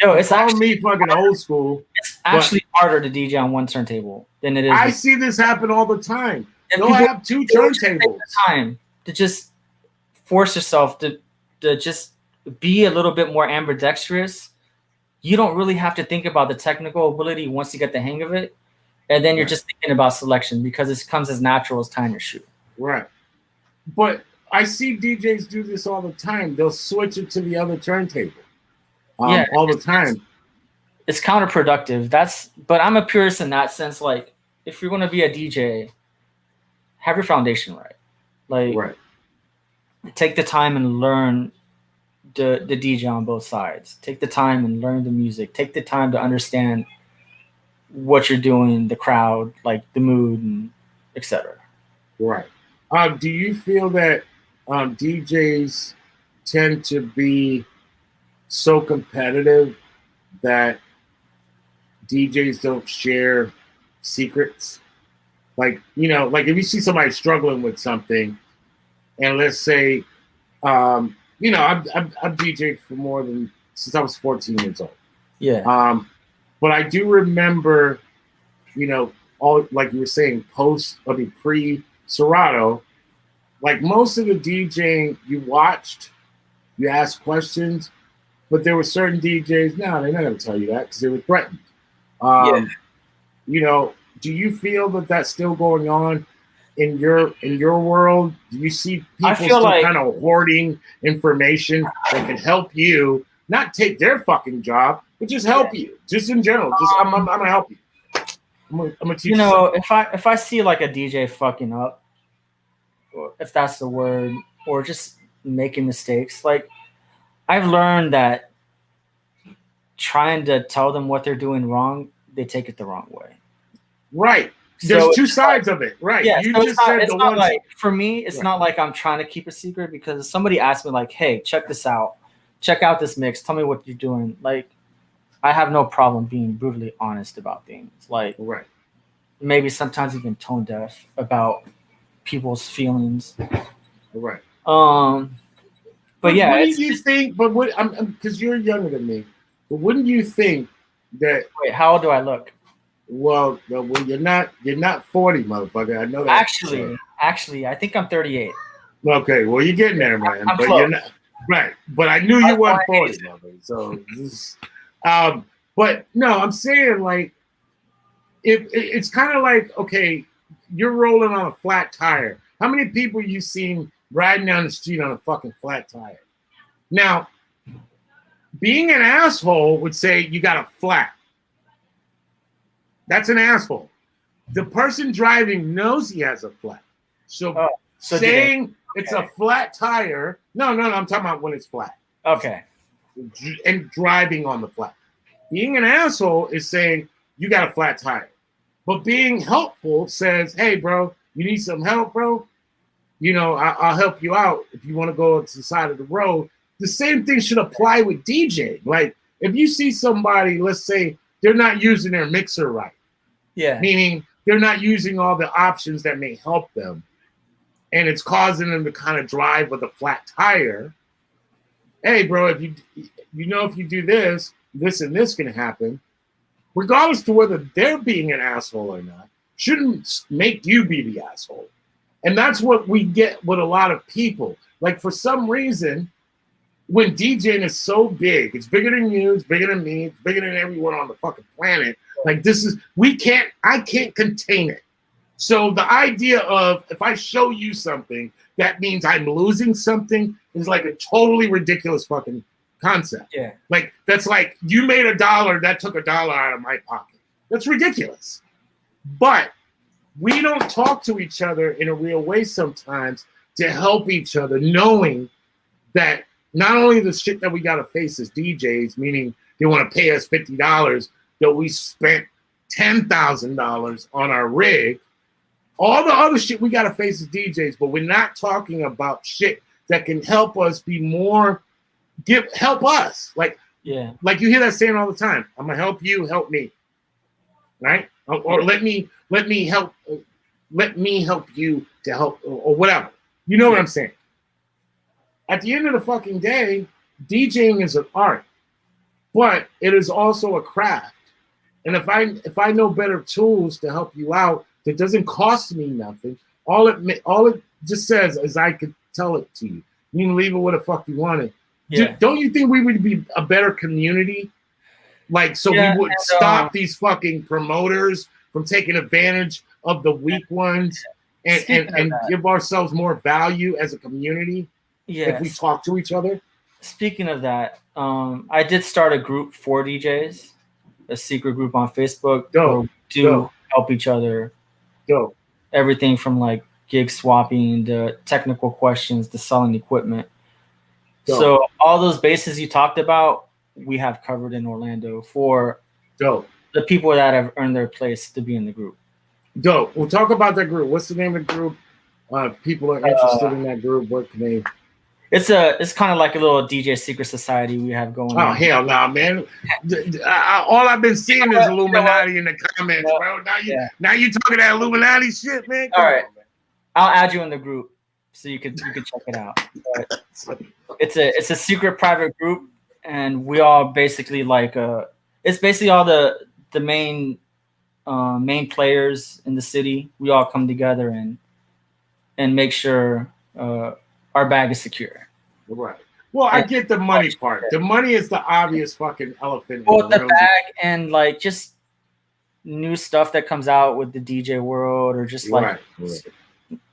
it's actually me fucking old school. It's actually harder to DJ on one turntable than it is. I see this happen all the time. They'll have 2 turntables. Time to just force yourself to just be a little bit more ambidextrous. You don't really have to think about the technical ability once you get the hang of it. And then you're just thinking about selection because it comes as natural as tying your shoe. Right. But I see DJs do this all the time. They'll switch it to the other turntable all the time. It's counterproductive. But I'm a purist in that sense. Like, if you're going to be a DJ, have your foundation right. Like, take the time and learn the DJ on both sides. Take the time and learn the music. Take the time to understand what you're doing, the crowd, like the mood, and etc. Right. Do you feel that DJs tend to be so competitive that DJs don't share secrets? Like, like if you see somebody struggling with something, and let's say, I've DJed for since I was 14 years old. Yeah. But I do remember, all like you were saying, pre Serato, like most of the DJing you watched, you asked questions, but there were certain DJs, no, they're not going to tell you that because they were threatened. Do you feel that that's still going on in your world? Do you see people still kind of hoarding information that can help you not take their fucking job, but just help you, just in general? Just I'm gonna help you. I'm gonna teach you. If I see like a DJ fucking up, or if that's the word, or just making mistakes, like I've learned that trying to tell them what they're doing wrong, they take it the wrong way. Right. There's 2 sides of it, right? Yeah, you so just said the one. Like, for me, it's not like I'm trying to keep a secret, because if somebody asked me like, "Hey, check this out. Check out this mix. Tell me what you're doing." Like, I have no problem being brutally honest about things. Like, maybe sometimes even tone deaf about people's feelings. Right. But yeah, what do you think? But what? Because you're younger than me. But wouldn't you think that Wait, how old do I look? well, you're not 40, motherfucker. I know that. Actually, I think I'm 38. Okay, well, you're getting there, man. I'm But close. you're not right. But I knew you weren't 40, motherfucker. So, but no, I'm saying like, it's kind of like, okay, you're rolling on a flat tire. How many people you seen riding down the street on a fucking flat tire? Now, being an asshole would say you got a flat. That's an asshole. The person driving knows he has a flat. So saying it's a flat tire, no, I'm talking about when it's flat. Okay. And driving on the flat. Being an asshole is saying you got a flat tire. But being helpful says, hey, bro, you need some help, bro? You know, I'll help you out if you want to go to the side of the road. The same thing should apply with DJing. Like, if you see somebody, let's say, they're not using their mixer right. Yeah. Meaning they're not using all the options that may help them. And it's causing them to kind of drive with a flat tire. Hey, bro, if you do this and this can happen, regardless to whether they're being an asshole or not, shouldn't make you be the asshole. And that's what we get with a lot of people. Like, for some reason, when DJing is so big, it's bigger than you, it's bigger than me, it's bigger than everyone on the fucking planet. Like, I can't contain it. So the idea of, if I show you something, that means I'm losing something is like a totally ridiculous fucking concept. Yeah. Like, that's like, you made $1, that took $1 out of my pocket. That's ridiculous. But we don't talk to each other in a real way sometimes to help each other, knowing that not only the shit that we got to face as DJs, meaning they want to pay us $50, that we spent $10,000 on our rig, all the other shit we got to face as DJs, but we're not talking about shit that can help us be more, help us. Like you hear that saying all the time, I'm going to help you, help me. Right? Or let me help you to help, or whatever. You know what I'm saying? At the end of the fucking day, DJing is an art, but it is also a craft. And if I know better tools to help you out, that doesn't cost me nothing. All it just says is I could tell it to you. You can leave it where the fuck you want it. Yeah. Don't you think we would be a better community? Like, so we would stop these fucking promoters from taking advantage of the weak ones and give ourselves more value as a community if we talk to each other? Speaking of that, I did start a group for DJs, a secret group on Facebook where we do help each other. Everything from like gig swapping to technical questions to selling equipment. So all those bases you talked about, we have covered in Orlando for the people that have earned their place to be in the group. We'll talk about that group. What's the name of the group? People are interested in that group. What can they? It's kind of like a little DJ secret society we have going on. Oh, hell no, man. All I've been seeing is Illuminati in the comments, bro. Now you talking that Illuminati shit, man? All right. I'll add you in the group so you can check it out. But it's a secret private group, and we all basically like it's basically all the main players in the city. We all come together and make sure our bag is secure. Right. Well, I get the money part. The money is the obvious fucking elephant. Well, the bag and like just new stuff that comes out with the DJ world, or just like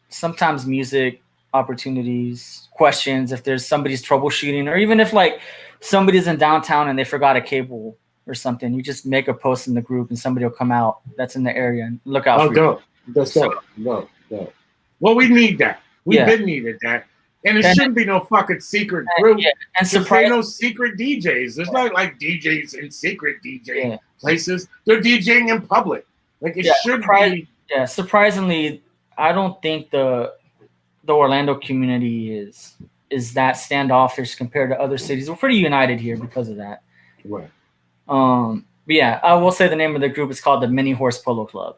sometimes music opportunities, questions, if there's somebody's troubleshooting, or even if like somebody's in downtown and they forgot a cable or something, you just make a post in the group and somebody will come out that's in the area and look out for you. That's dope. Well, we need that. We've been needed that. And it shouldn't be no fucking secret group. And surprise, no secret DJs. There's not like DJs in secret DJ places. They're DJing in public. Like it should be. Yeah, surprisingly, I don't think the Orlando community is that standoffish compared to other cities. We're pretty united here because of that. Right. But yeah, I will say the name of the group is called the Mini Horse Polo Club.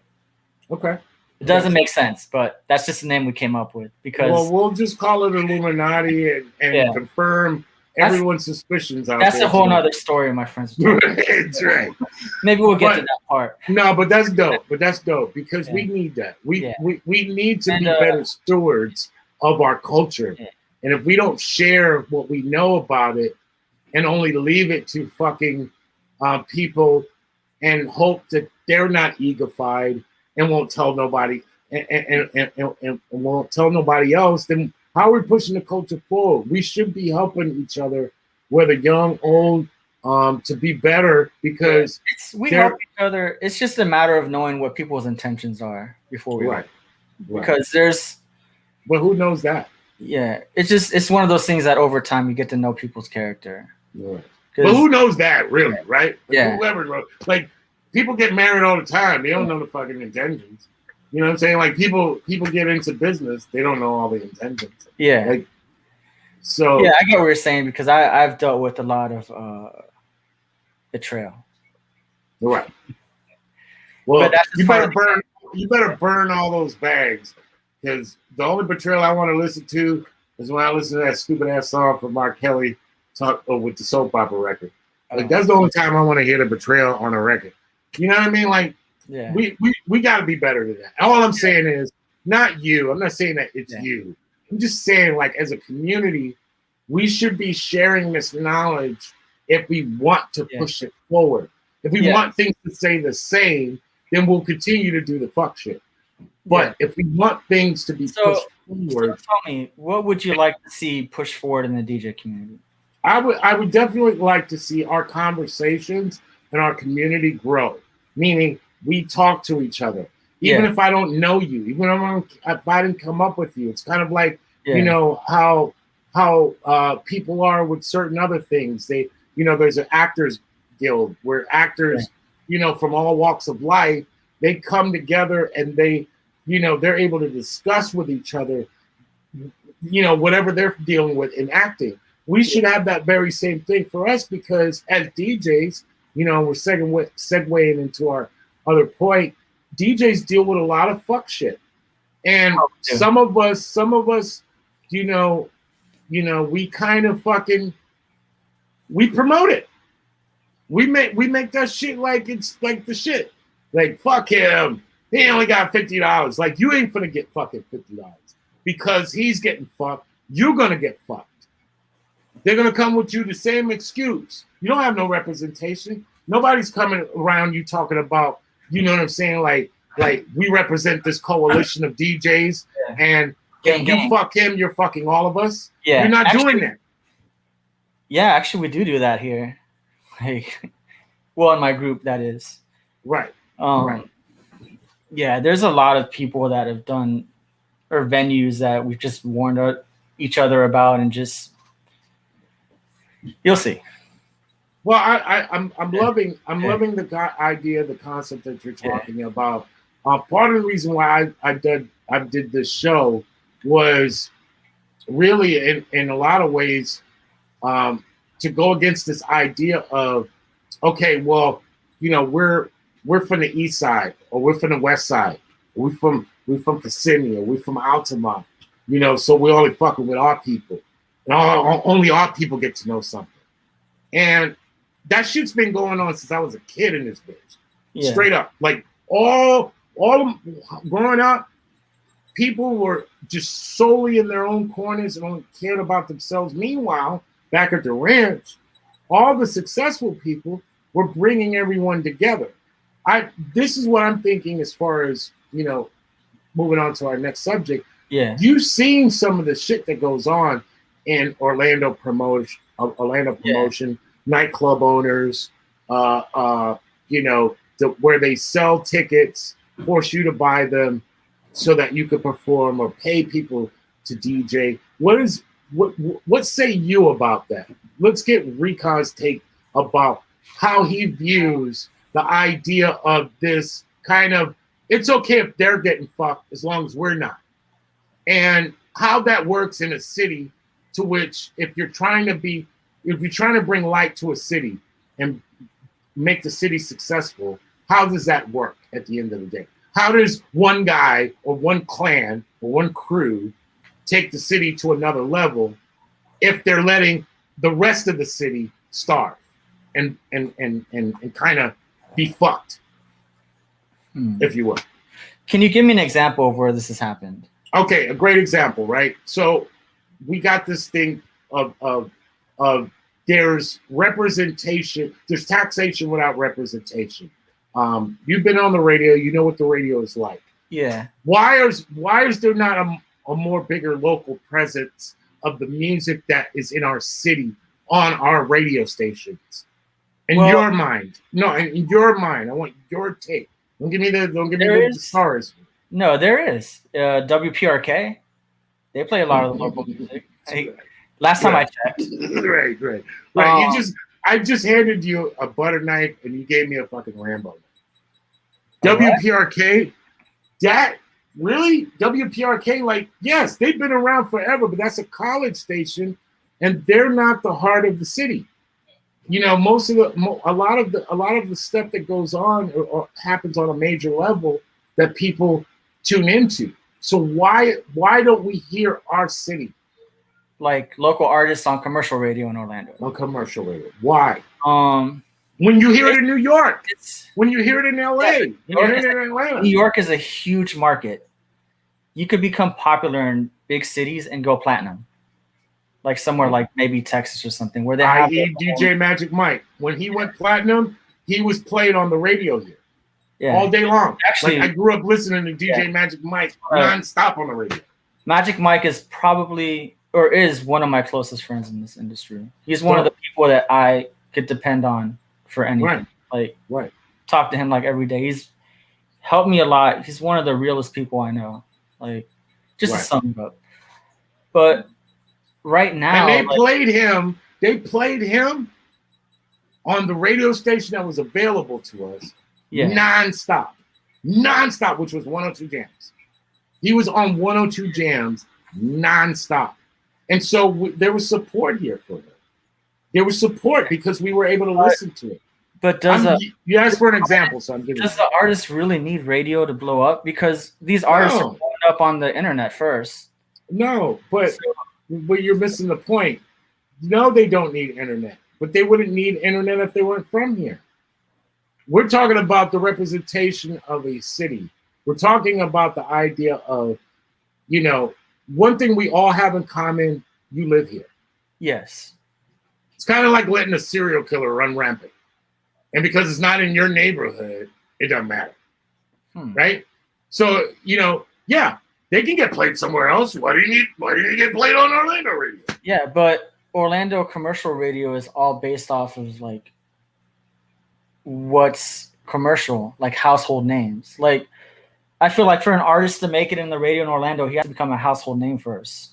Okay. It doesn't make sense, but that's just the name we came up with because. Well, we'll just call it Illuminati and confirm everyone's suspicions out That's there. a whole nother story, my friends. That's right. Maybe we'll get to But- that part. No, but that's dope. Because Yeah. we need that. We Yeah. we need to And, be better stewards of our culture. Yeah. And if we don't share what we know about it and only leave it to fucking people and hope that they're not egofied and won't tell nobody and won't tell nobody else, then how are we pushing the culture forward? We should be helping each other, whether young, old, to be better, because We they're- help each other. It's just a matter of knowing what people's intentions are before we right. Because there's But who knows that? it's one of those things that over time you get to know people's character. Right. 'Cause- But who knows that, really, right? Like, Yeah. whoever knows. Like, people get married all the time. They don't know the fucking intentions. You know what I'm saying? Like, people get into business. They don't know all the intentions. yeah. Like, so Yeah, I get what you're saying because I've dealt with a lot of betrayal. right. Well, But that's you just better part of burn. You better burn all those bags, because the only betrayal I want to listen to is when I listen to that stupid ass song from Mark Kelly with the soap opera record. Like, that's the only time I want to hear the betrayal on a record. You know what I mean? Like, Yeah. we got to be better than that. All I'm saying is, not you. I'm not saying that it's Yeah. you. I'm just saying, like, as a community, we should be sharing this knowledge if we want to push it forward. If we want things to stay the same, then we'll continue to do the fuck shit. But if we want things to be pushed forward, So tell me, what would you like to see pushed forward in the DJ community? I would definitely like to see our conversations and our community grow. Meaning, we talk to each other, even if I don't know you, even if I didn't come up with you. It's kind of like you know how people are with certain other things. They, you know, there's an actors guild where actors, you know, from all walks of life, they come together and they, you know, they're able to discuss with each other, you know, whatever they're dealing with in acting. We should have that very same thing for us, because as DJs, you know, we're segueing into our other point. DJs deal with a lot of fuck shit, and some of us, you know, we kind of fucking we promote it. We make that shit like it's like the shit. Like, fuck him. He only got $50. Like, you ain't gonna get fucking $50 because he's getting fucked. You're gonna get fucked. They're gonna come with you the same excuse. You don't have no representation. Nobody's coming around you talking about, you know what I'm saying? Like we represent this coalition of DJs, and if you fuck him, you're fucking all of us. Yeah, you're not doing that. Yeah, actually, we do that here. Like, well, in my group, that is. Right. Right. Yeah, there's a lot of people that have done, or venues that we've just warned each other about, and just you'll see. Well, I'm loving the idea, the concept that you're talking about. Part of the reason why I did this show was really in a lot of ways to go against this idea of, okay, well, you know, we're from the east side, or we're from the west side, we're from Kissimmee, or we're from Altamont, you know, so we're only fucking with our people, and only our people get to know something. And that shit's been going on since I was a kid in this bitch. Yeah. Straight up. Like, all growing up, people were just solely in their own corners and only cared about themselves. Meanwhile, back at the ranch, all the successful people were bringing everyone together. This is what I'm thinking as far as, you know, moving on to our next subject. Yeah. You've seen some of the shit that goes on in Orlando promotion, nightclub owners, you know, where they sell tickets, force you to buy them so that you could perform, or pay people to DJ. What say you about that? Let's get Rincon's take about how he views the idea of this kind of, it's okay if they're getting fucked as long as we're not, and how that works in a city, to which if you're trying to bring light to a city and make the city successful, how does that work at the end of the day? How does one guy or one clan or one crew take the city to another level if they're letting the rest of the city starve and kind of be fucked, if you will. Can you give me an example of where this has happened? Okay, a great example, right? So we got this thing of there's representation, there's taxation without representation. You've been on the radio, you know what the radio is like. Yeah. Why is there not a more bigger local presence of the music that is in our city on our radio stations? In your mind. No, in your mind. I want your take. Don't give me the stars. No, there is. WPRK. They play a lot of the local music. Last time I checked. Right. I just handed you a butter knife and you gave me a fucking Rambo. WPRK, that really? WPRK, like, yes, they've been around forever, but that's a college station and they're not the heart of the city. You know, a lot of the stuff that goes on or happens on a major level that people tune into. So why don't we hear our city? Like local artists on commercial radio in Orlando. On commercial radio. Why? When you hear it in New York, when you hear it in LA, New York is a huge market. You could become popular in big cities and go platinum. Like somewhere like maybe Texas or something where they have DJ Magic Mike. When he went platinum, he was played on the radio here. Yeah. All day long. Actually, like I grew up listening to DJ Magic Mike nonstop on the radio. Magic Mike is probably or is one of my closest friends in this industry. He's one of the people that I could depend on for anything. Like talk to him like every day. He's helped me a lot. He's one of the realest people I know. Like just to sum up. But right now, and they played him on the radio station that was available to us nonstop, which was 102 Jams. He was on 102 Jams nonstop. And so there was support here for him. There was support because we were able to listen to it. But you asked for an example, so I'm giving. Does the artist really need radio to blow up? Because these artists are blowing up on the internet first. No, but you're missing the point. No, they don't need internet, but they wouldn't need internet if they weren't from here. We're talking about the representation of a city. We're talking about the idea of, you know, one thing we all have in common, you live here. Yes. It's kind of like letting a serial killer run rampant. And because it's not in your neighborhood, it doesn't matter. Right? So, you know, they can get played somewhere else. Why do you need to get played on Orlando radio? Yeah, but Orlando commercial radio is all based off of like what's commercial, like household names. Like I feel like for an artist to make it in the radio in Orlando, he has to become a household name first.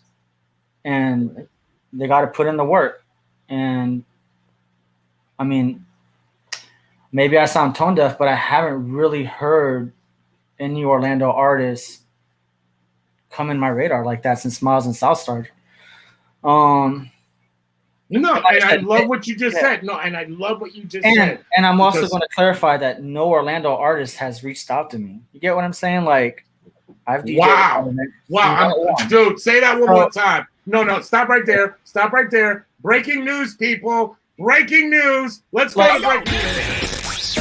And they got to put in the work. And I mean, maybe I sound tone deaf, but I haven't really heard any Orlando artists come in my radar like that since Miles and South started. No, and I love what you just said. No, and I love what you just said. And I'm also going to clarify that no Orlando artist has reached out to me. You get what I'm saying? Like, I've DJed. Wow. Dude, say that one more time. No, stop right there. Stop right there. Breaking news, people. Breaking news. Let's go to breaking news.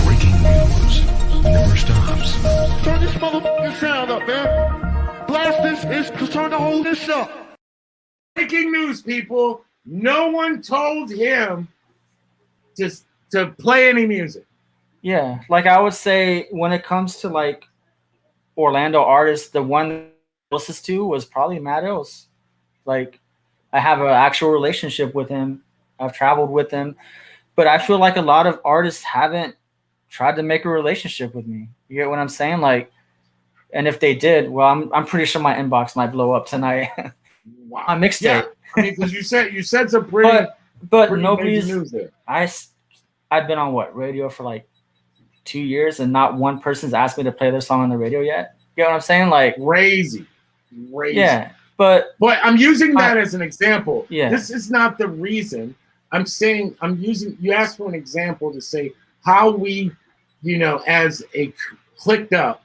Breaking news never stops. Turn this motherfucking sound up, man. Blast this. Turn the whole this up. Breaking news, people. No one told him to play any music. Yeah, like I would say when it comes to like Orlando artists, the one closest to was probably Matt Ills. Like I have an actual relationship with him. I've traveled with him. But I feel like a lot of artists haven't tried to make a relationship with me. You get what I'm saying? Like, and if they did, well, I'm pretty sure my inbox might blow up tonight. Wow. On mixtape. Yeah. Because you said some pretty but nobody's news there. I've been on radio for like 2 years and not one person's asked me to play their song on the radio yet. You know what I'm saying? Like crazy. Yeah, but I'm using that as an example. Yeah. This is not the reason. I'm saying you asked for an example to say how we, you know, as a clicked up,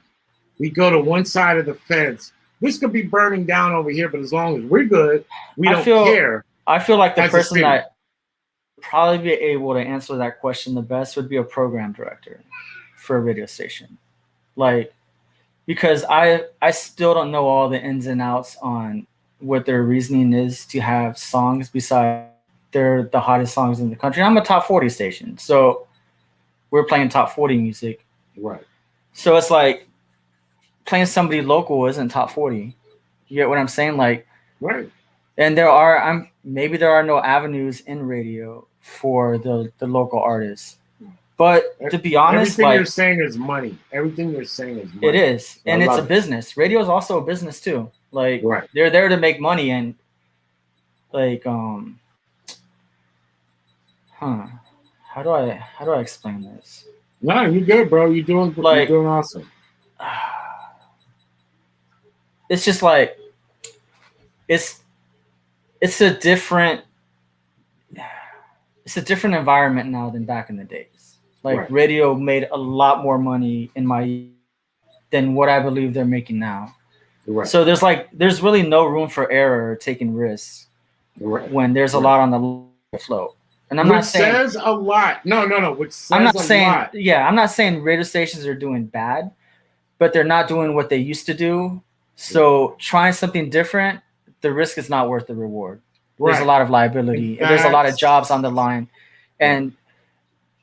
we go to one side of the fence. This could be burning down over here, but as long as we're good, we don't care. I feel like the As a person city. that would probably be able to answer that question the best would be a program director for a radio station. Like, because I still don't know all the ins and outs on what their reasoning is to have songs besides they're the hottest songs in the country. I'm a top 40 station, so we're playing top 40 music. Right. So it's like playing somebody local isn't top 40. You get what I'm saying? Like, Right. and maybe there are no avenues in radio for the local artists. But to be honest, everything like, you're saying is money. Everything you're saying is money. it is, and I it's a love it. business. Radio is also a business too. Like, Right. they're there to make money, and like, how do I explain this? No, you good, bro. You're doing awesome. It's just like it's a different environment now than back in the days. Like, Right. radio made a lot more money than what I believe they're making now. Right. So there's really no room for error or taking risks Right. when there's a Right. lot on the float. And I'm Which not saying says a lot. No. Which says I'm not a saying lot. yeah, I'm not saying radio stations are doing bad, but they're not doing what they used to do. So trying something different, the risk is not worth the reward. There's a Right. lot of liability, and there's a lot of jobs on the line, and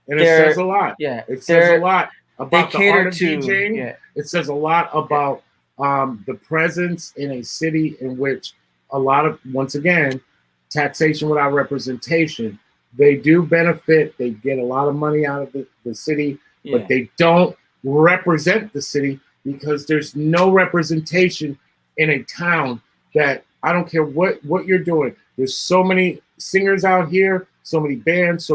And it says a lot. yeah, It says a lot they about the cater art of to DJing. yeah, It says a lot about the presence in a city in which a lot of, once again, taxation without representation. They do benefit. They get a lot of money out of the city, yeah. but they don't represent the city because there's no representation in a town that, I don't care what you're doing. There's so many singers out here, so many bands,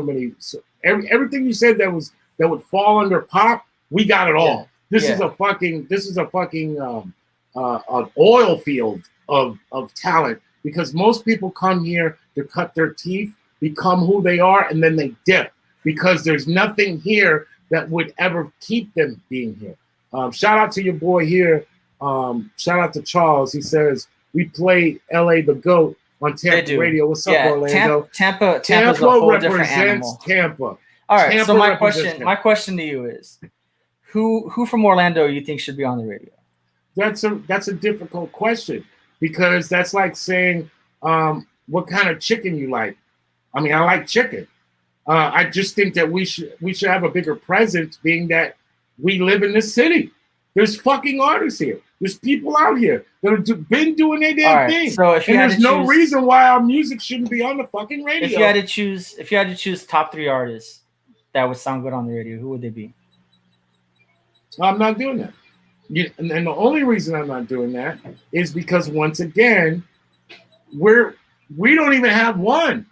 everything you said that would fall under pop, we got it all. This is a fucking an oil field of talent, because most people come here to cut their teeth, become who they are, and then they dip because there's nothing here that would ever keep them being here. Shout out to your boy here. Shout out to Charles. He says, we play LA the GOAT on Tampa Radio. What's up, Orlando? Tampa's a whole different animal. Tampa. All right. Tampa So represents my question to you is, who from Orlando you think should be on the radio? That's a difficult question, because that's like saying what kind of chicken you like. I mean, I like chicken. I just think that we should have a bigger presence, being that we live in this city. There's fucking artists here. There's people out here that have been doing their damn thing. So if you and had there's to no choose, reason why our music shouldn't be on the fucking radio. If you had to choose top 3 artists that would sound good on the radio, who would they be? I'm not doing that. And the only reason I'm not doing that is because, once again, we don't even have one.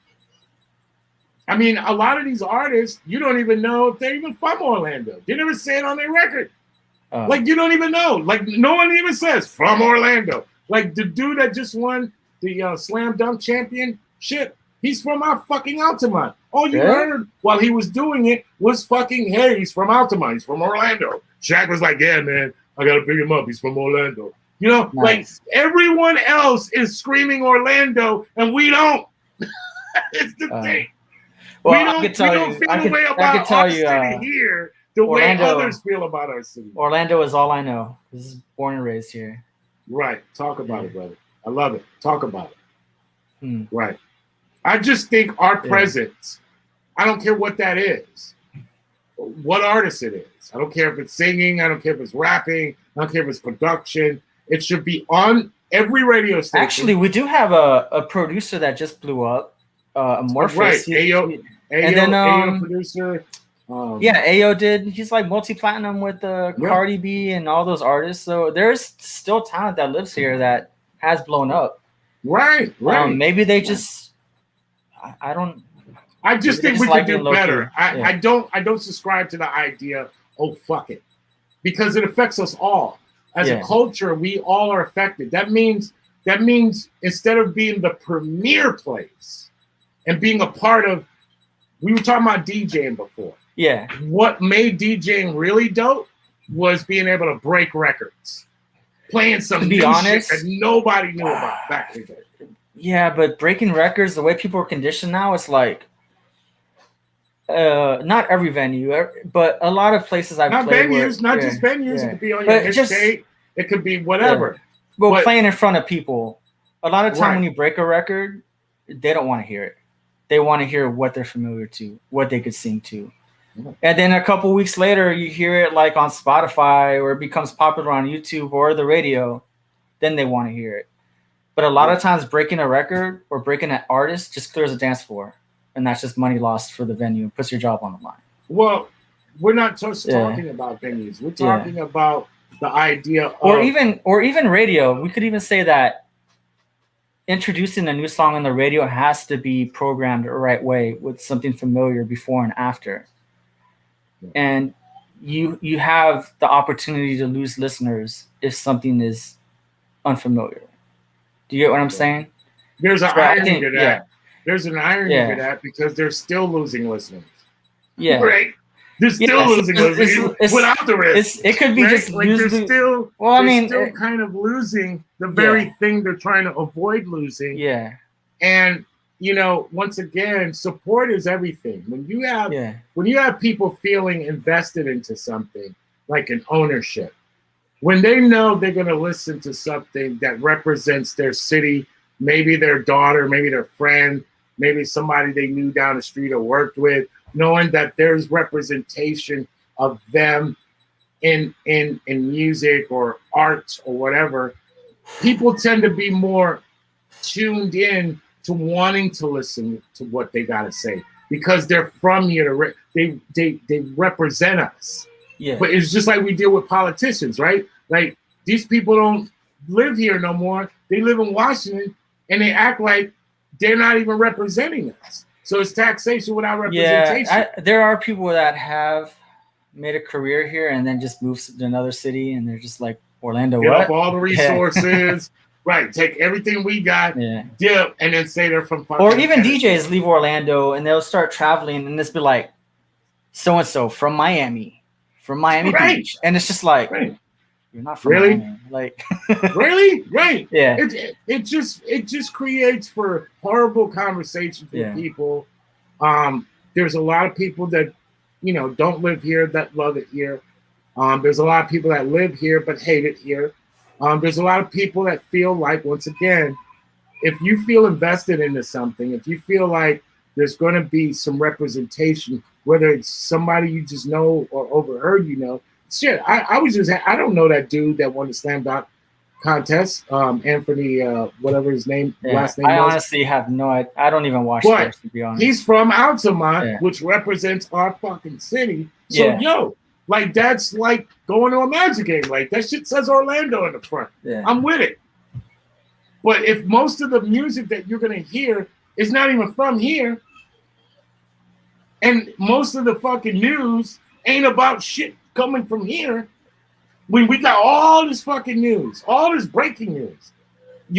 I mean, a lot of these artists, you don't even know if they're even from Orlando. They never say it on their record. Like, you don't even know. Like, no one even says from Orlando. Like, the dude that just won the slam dunk championship, he's from our fucking Altamont. All you heard while he was doing it was fucking, hey, he's from Altamont. He's from Orlando. Shaq was like, yeah, man, I got to pick him up. He's from Orlando. You know, like, everyone else is screaming Orlando, and we don't. It's the thing. Well, we don't feel the way about our city here the Orlando, way others feel about our city. Orlando is all I know. This is born and raised here. Right. Talk about it, brother. I love it. Talk about it. Right. I just think our presence, I don't care what that is, what artist it is. I don't care if it's singing. I don't care if it's rapping. I don't care if it's production. It should be on every radio station. Actually, we do have a producer that just blew up. Amorphous. Right. Ayo producer. Ayo did. He's like multi-platinum with Cardi B and all those artists. So there's still talent that lives here that has blown up. Right. Maybe they just. I just think we could do better. I don't subscribe to the idea. Oh, fuck it, because it affects us all as a culture. We all are affected. That means instead of being the premier place and being a part of, we were talking about DJing before. Yeah. What made DJing really dope was being able to break records, playing some new shit that nobody knew about back in the day. Yeah, but breaking records, the way people are conditioned now, it's like not every venue, but a lot of places I've Not played where venues, not just venues. It yeah. could be on your But just mixtape. It could be yeah. whatever. Well, But playing in front of people. A lot of time Right. when you break a record, they don't want to hear it. They want to hear what they're familiar to, what they could sing to. Mhm. And then a couple weeks later, you hear it like on Spotify or it becomes popular on YouTube or the radio. Then they want to hear it. But a lot of times, breaking a record or breaking an artist just clears a dance floor, and that's just money lost for the venue and puts your job on the line. Well, we're not just Yeah. talking about venues. We're talking about the idea of Or even radio. We could even say that introducing a new song on the radio has to be programmed the right way with something familiar before and after. And you have the opportunity to lose listeners if something is unfamiliar. Do you get what I'm saying? there's an So I irony think- to that. yeah. There's an irony Yeah. to that because they're still losing listeners. Yeah. Right? They're still Yes, losing listeners it's- without the risk. It could be Right? just like they're losing. still Well, I they're mean, still kind of losing the very thing they're trying to avoid losing. Yeah. And once again, support is everything. When you have people feeling invested into something like an ownership, when they know they're going to listen to something that represents their city, maybe their daughter, maybe their friend, maybe somebody they knew down the street or worked with, knowing that there's representation of them in music or arts or whatever, people tend to be more tuned in to wanting to listen to what they got to say because they're from here. They represent us. Yeah. But it's just like we deal with politicians, right? Like these people don't live here no more. They live in Washington and they act like they're not even representing us. So it's taxation without representation. Yeah, there are people that have made a career here and then just moved to another city and they're just like, Orlando, Give what? up all the resources. Right. Take everything we got, dip, and then say they're from Or even DJs leave Orlando and they'll start traveling and just be like, so-and-so from Miami Right. Beach. And it's just like, Right. you're not from Really? Miami. Like, Really? Right. Yeah. It just creates for horrible conversations with people. There's a lot of people that, don't live here that love it here. There's a lot of people that live here but hate it here. There's a lot of people that feel like, once again, if you feel invested into something, if you feel like there's going to be some representation, whether it's somebody you just know or overheard, shit. I don't know that dude that won the slam dunk contest, Anthony, whatever his last name I was. honestly have no idea. I don't even watch sports, to be honest. He's from Altamont, which represents our fucking city. So, like, that's like going to a Magic game. Like, that shit says Orlando in the front. Yeah. I'm with it. But if most of the music that you're going to hear is not even from here, and most of the fucking news ain't about shit coming from here, when we got all this fucking news, all this breaking news,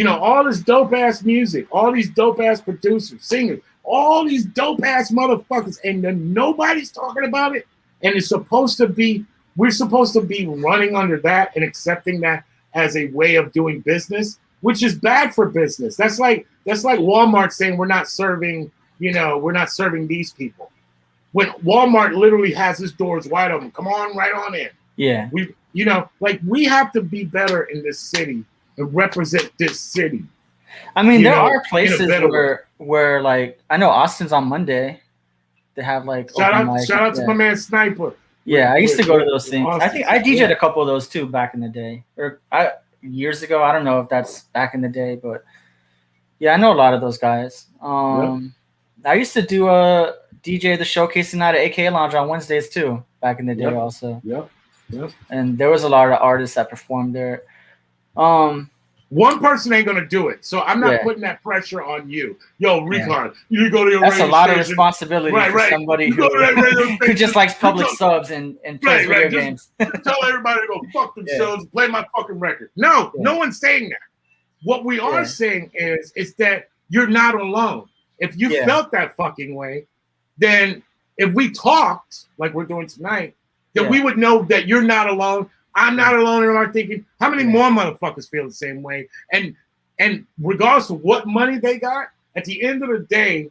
all this dope-ass music, all these dope-ass producers, singers, all these dope-ass motherfuckers, and then nobody's talking about it, and we're supposed to be running under that and accepting that as a way of doing business, which is bad for business. That's like Walmart saying we're not serving these people. When Walmart literally has its doors wide open. Come on, right on in. Yeah. We have to be better in this city and represent this city. I mean, there are places where like, I know Austin's on Monday. They have like shout out to my man Sniper. Yeah, I used to go to those things. Austin. I think I DJ'd a couple of those too back in the day, years ago. I don't know if that's back in the day, but yeah, I know a lot of those guys. I used to do a DJ the showcasing night at AKA Lounge on Wednesdays too, back in the day also. Yep. And there was a lot of artists that performed there. One person ain't gonna do it, so I'm not putting that pressure on you. Yo, Rincon, you go to your that's a lot station. of responsibility for somebody who just likes public subs and plays video games. Just tell everybody to go fuck themselves and play my fucking record. No one's saying that. What we are saying is that you're not alone. If you felt that fucking way, then if we talked like we're doing tonight, then we would know that you're not alone. I'm not alone in our thinking. How many more motherfuckers feel the same way? And And regardless of what money they got, at the end of the day,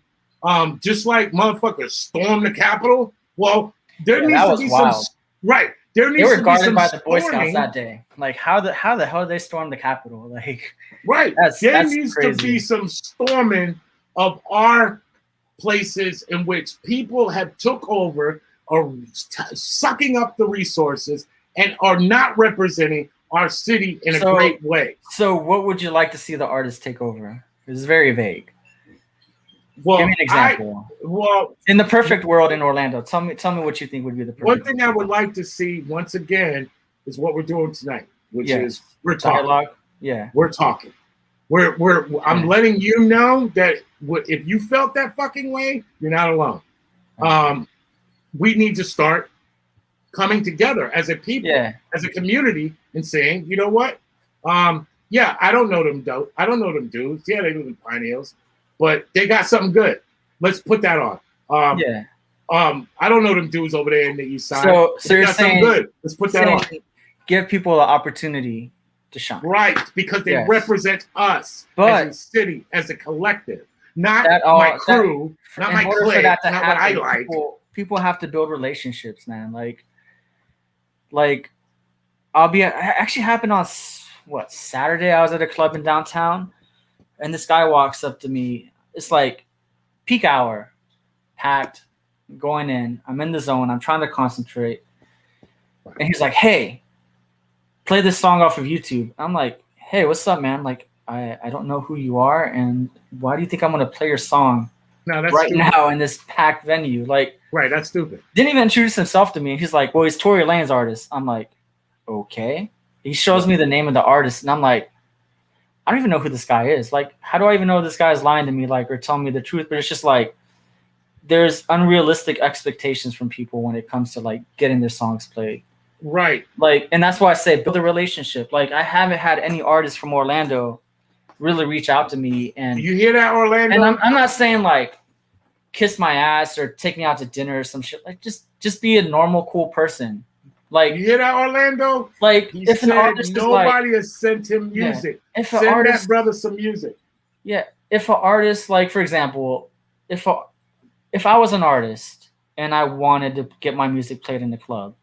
just like motherfuckers storm the Capitol, well, there Yeah, needs that to was be wild. some right. There They needs were to be guarded some by the Boy Scouts storming. that day. Like how the hell did they storm the Capitol? Like Right. that's There needs to crazy. be some storming of our places in which people have took over, are sucking up the resources, and are not representing our city in a great way. So what would you like to see the artist take over? It's very vague. Well, Give me an example. In the perfect world in Orlando, tell me what you think would be the perfect. One thing I would like to see once again is what we're doing tonight, which is we're talking. Dialogue. Yeah, we're talking. I'm letting you know that if you felt that fucking way, you're not alone. We need to start coming together as a people, as a community, and saying, you know what? Yeah, I don't know them dudes. Yeah, they live in Pine Hills, but they got something good. Let's put that on. I don't know them dudes over there in the East Side. So you're got saying, something good. Let's put that on. Give people an opportunity to shine. Right, because they represent us as a city, as a collective, not my crew, not my clique, not what I like. People have to build relationships, man. Like actually happened on Saturday. I was at a club in downtown, and this guy walks up to me. It's like peak hour, packed, going in. I'm in the zone. I'm trying to concentrate, and he's like, "Hey, play this song off of YouTube." I'm like, "Hey, what's up, man? Like, I don't know who you are, and why do you think I'm gonna play your song now in this packed venue?" Like, right, that's stupid. Didn't even introduce himself to me. He's like, "Well, he's Tory Lane's artist." I'm like, "Okay." He shows me the name of the artist, and I'm like, I don't even know who this guy is. Like, how do I even know this guy is lying to me, like, or telling me the truth? But it's just like, there's unrealistic expectations from people when it comes to like getting their songs played. Right. Like, and that's why I say build a relationship. Like, I haven't had any artists from Orlando really reach out to me. And you hear that, Orlando? And I'm not saying like kiss my ass or take me out to dinner or some shit. Like, just be a normal, cool person. Like, you hear that, Orlando? Like, he if said an artist nobody has sent him music. If send that brother some music. Yeah. If an artist, like, for example, if I was an artist and I wanted to get my music played in the club,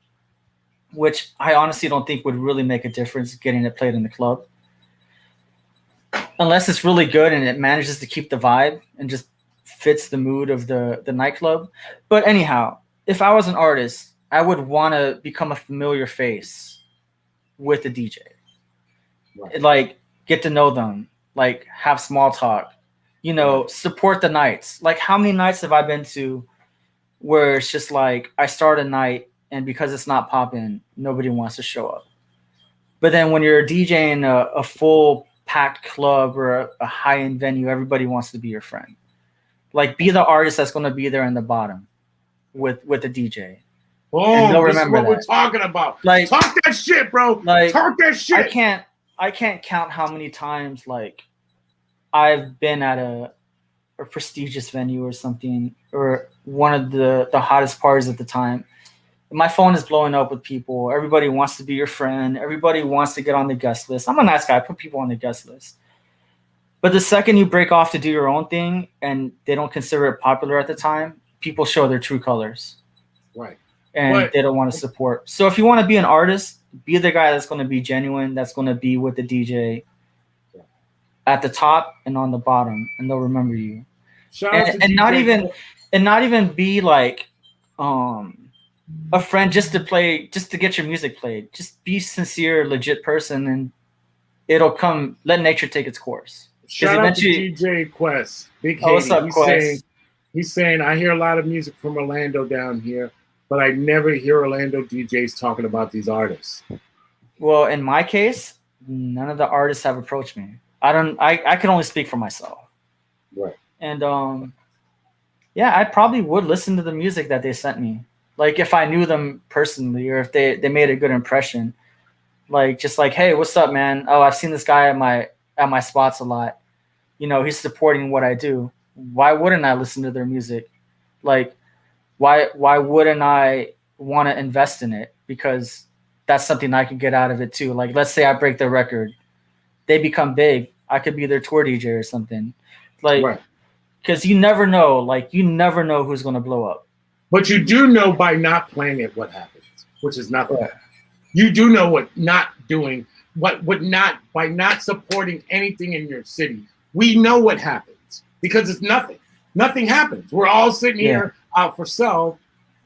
which I honestly don't think would really make a difference getting it played in the club, unless it's really good and it manages to keep the vibe and just fits the mood of the nightclub. But anyhow, if I was an artist, I would want to become a familiar face with the DJ. Right. Like, get to know them, like, have small talk, support the nights. Like, how many nights have I been to where it's just like I start a night and because it's not popping, nobody wants to show up. But then when you're DJing a full packed club or a high-end venue, everybody wants to be your friend. Like, be the artist that's going to be there in the bottom with the DJ. Oh, this is what we're talking about. Like, talk that shit, bro. Like, talk that shit. I can't count how many times like I've been at a prestigious venue or something, or one of the hottest parties at the time. My phone is blowing up with people. Everybody wants to be your friend. Everybody wants to get on the guest list. I'm a nice guy. I put people on the guest list. But the second you break off to do your own thing and they don't consider it popular at the time, people show their true colors. Right. And they don't want to support. So if you want to be an artist, be the guy that's going to be genuine, that's going to be with the DJ at the top and on the bottom, and they'll remember you. And not even be like a friend just to get your music played. Just be sincere, legit person, and it'll come. Let nature take its course. Shout out to DJ Quest. Big Haiti. What's up, Quest? He's saying, I hear a lot of music from Orlando down here, but I never hear Orlando DJs talking about these artists. Well, in my case, none of the artists have approached me. I can only speak for myself. Right. And I probably would listen to the music that they sent me. Like, if I knew them personally or if they made a good impression. Like, just like, hey, what's up, man? Oh, I've seen this guy at my spots a lot. He's supporting what I do. Why wouldn't I listen to their music? Like, why wouldn't I want to invest in it? Because that's something I could get out of it too. Like, let's say I break the record, they become big. I could be their tour DJ or something. Like, Right. because you never know. Like, you never know who's gonna blow up. But you do know by not playing it what happens, which is nothing. Right. You do know what not doing, what not by not supporting anything in your city. We know what happens because it's nothing. Nothing happens. We're all sitting here out for self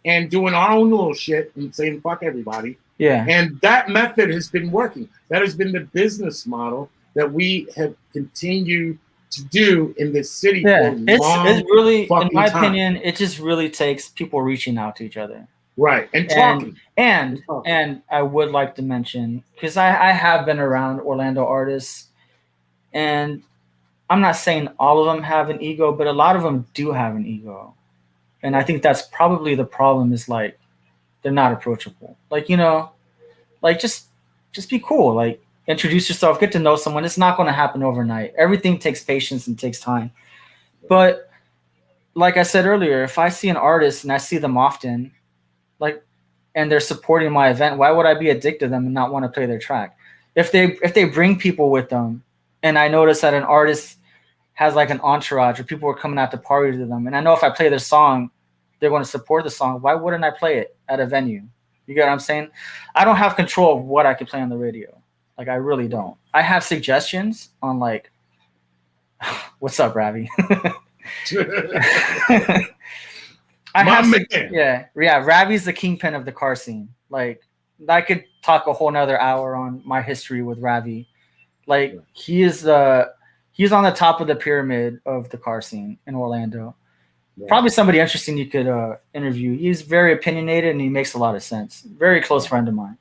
and doing our own little shit and saying fuck everybody. Yeah. And that method has been working. That has been the business model that we have continued to do in this city for a long it's really, in fucking my time. opinion, it just really takes people reaching out to each other. Right. And talking. And I would like to mention, because I have been around Orlando artists, and I'm not saying all of them have an ego, but a lot of them do have an ego. And I think that's probably the problem, is like they're not approachable. Like, you know, like just be cool. Like, introduce yourself, get to know someone. It's not going to happen overnight. Everything takes patience and takes time. But like I said earlier, if I see an artist and I see them often, like, and they're supporting my event, why would I be addicted to them and not want to play their track? If they bring people with them, and I notice that an artist has like an entourage or people are coming out to party to them, and I know if I play their song, they're going to support the song, why wouldn't I play it at a venue? You get what I'm saying? I don't have control of what I can play on the radio. Like, I really don't. I have suggestions on, like, what's up, Ravi? Ravi's the kingpin of the car scene. Like, I could talk a whole nother hour on my history with Ravi. Like, he's on the top of the pyramid of the car scene in Orlando. Yeah. Probably somebody interesting you could interview. He's very opinionated and he makes a lot of sense. Very close friend of mine.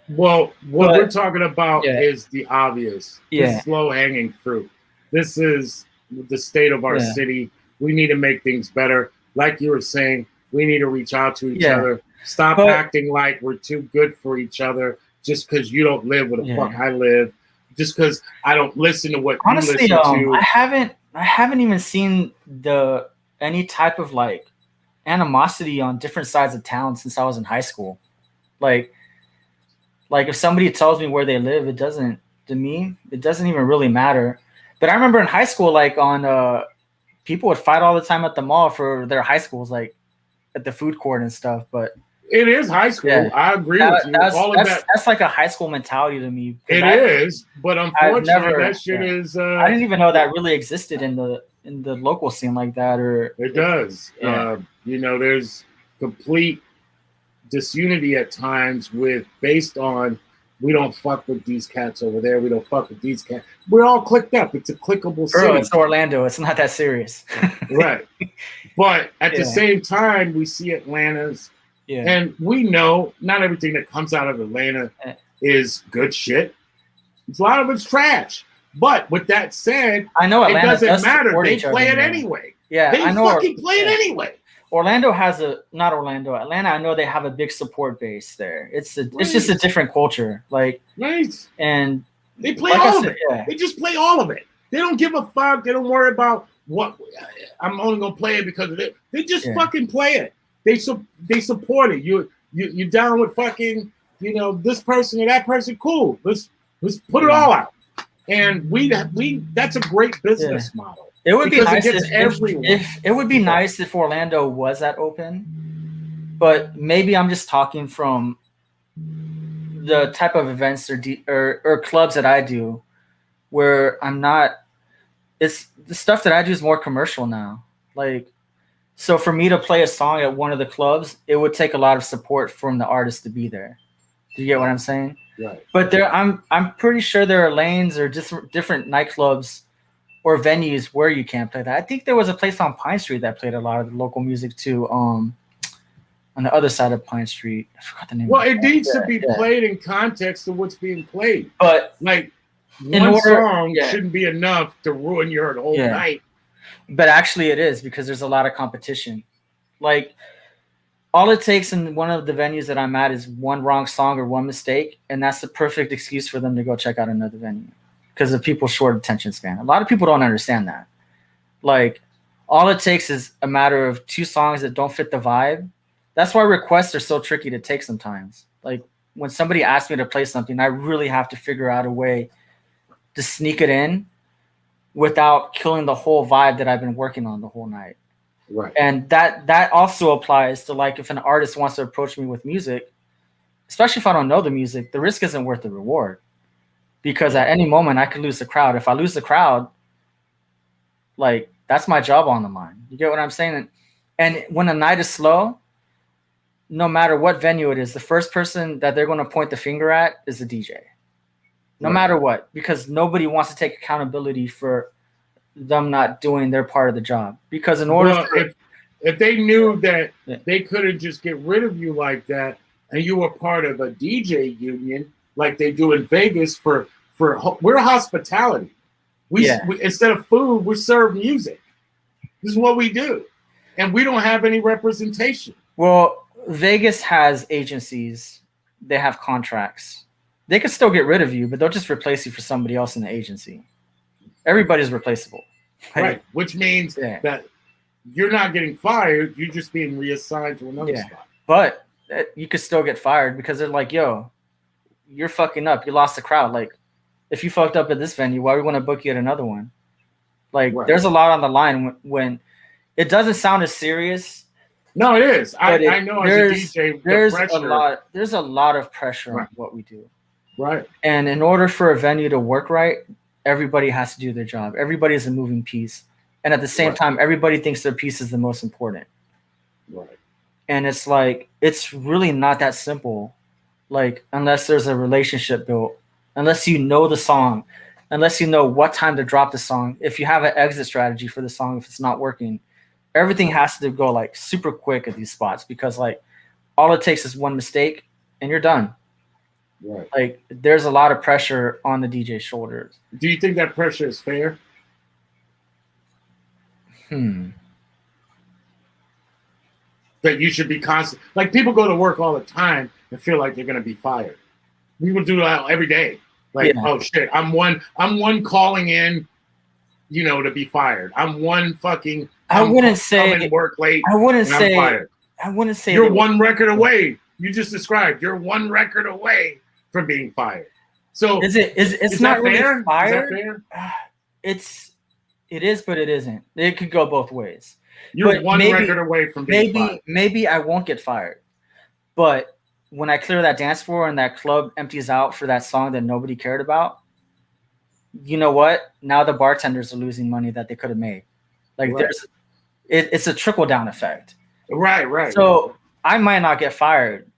Well, what we're talking about is the obvious, the slow-hanging fruit. This is the state of our city. We need to make things better. Like you were saying, we need to reach out to each other. Stop acting like we're too good for each other just because you don't live where the fuck I live. Just because I don't listen to what you listen to. I haven't even seen any type of like animosity on different sides of town since I was in high school. Like if somebody tells me where they live, it doesn't even really matter. But I remember in high school, like people would fight all the time at the mall for their high schools, like at the food court and stuff. But it is high school. Yeah. I agree with you. That's like a high school mentality to me. It is, but unfortunately, that shit is. I didn't even know that really existed in the local scene like that. Or it does. Yeah. There's complete disunity at times based on we don't fuck with these cats over there. We don't fuck with these cats. We're all clicked up. It's a clickable city. It's Orlando. It's not that serious. Right. But at the same time, we see Atlanta's. Yeah. And we know not everything that comes out of Atlanta is good shit. A lot of it's trash. But with that said, I know Atlanta it doesn't matter. They play it anyway. Yeah, they fucking play it anyway. Atlanta, I know they have a big support base there. It's just a different culture. Like, nice. And they play all of it. Yeah. They just play all of it. They don't give a fuck. They don't worry about what I'm only gonna play it because of it. They just fucking play it. They support it. You down with fucking this person or that person? Cool. Let's put it all out. And we that's a great business model. It would be nice if Orlando was that open, but maybe I'm just talking from the type of events or clubs that I do, where I'm not. It's the stuff that I do is more commercial now. Like, so for me to play a song at one of the clubs, it would take a lot of support from the artist to be there. Do you get what I'm saying? Right. But I'm pretty sure there are lanes or different nightclubs or venues where you can't play that. I think there was a place on Pine Street that played a lot of local music too. On the other side of Pine Street, I forgot the name. Well, it needs to be played in context of what's being played. But like one song shouldn't be enough to ruin your whole night. But actually, it is, because there's a lot of competition. Like, all it takes in one of the venues that I'm at is one wrong song or one mistake, and that's the perfect excuse for them to go check out another venue because of people's short attention span. A lot of people don't understand that. Like, all it takes is a matter of two songs that don't fit the vibe. That's why requests are so tricky to take sometimes. Like, when somebody asks me to play something, I really have to figure out a way to sneak it in without killing the whole vibe that I've been working on the whole night. Right. And that also applies to like if an artist wants to approach me with music, especially if I don't know the music, the risk isn't worth the reward. Because at any moment I could lose the crowd. If I lose the crowd, like that's my job on the line. You get what I'm saying? And when a night is slow, no matter what venue it is, the first person that they're going to point the finger at is the DJ. No matter what, because nobody wants to take accountability for them not doing their part of the job. Because in order if they knew that they couldn't just get rid of you like that, and you were part of a DJ union like they do in Vegas for we're hospitality. We instead of food, we serve music. This is what we do, and we don't have any representation. Well, Vegas has agencies. They have contracts. They could still get rid of you, but they'll just replace you for somebody else in the agency. Everybody's replaceable. Right, which means that you're not getting fired. You're just being reassigned to another spot. But you could still get fired because they're like, yo, you're fucking up. You lost the crowd. Like, if you fucked up at this venue, why we want to book you at another one? Like, there's a lot on the line when it doesn't sound as serious. No, it is. I know as a DJ, there's a lot of pressure on what we do. Right. And in order for a venue to work right, everybody has to do their job. Everybody is a moving piece. And at the same time, everybody thinks their piece is the most important. Right. And it's like, it's really not that simple. Like, unless there's a relationship built, unless you know the song, unless you know what time to drop the song, if you have an exit strategy for the song, if it's not working, everything has to go like super quick at these spots because like all it takes is one mistake and you're done. Right. Like there's a lot of pressure on the DJ's shoulders. Do you think that pressure is fair? That you should be constant. Like people go to work all the time and feel like they're going to be fired. People do that every day. Like, oh shit, I'm one calling in, to be fired. I'm one fucking. I wouldn't say work late. I wouldn't and say. I'm fired. I wouldn't say you're one record away. You just described you're one record away from being fired. So it's not really fair? fired. Is that fair? It is, but it isn't. It could go both ways. You're one record away from being fired. Maybe I won't get fired, but when I clear that dance floor and that club empties out for that song that nobody cared about, you know what? Now the bartenders are losing money that they could have made. Like it's a trickle down effect. Right. So I might not get fired,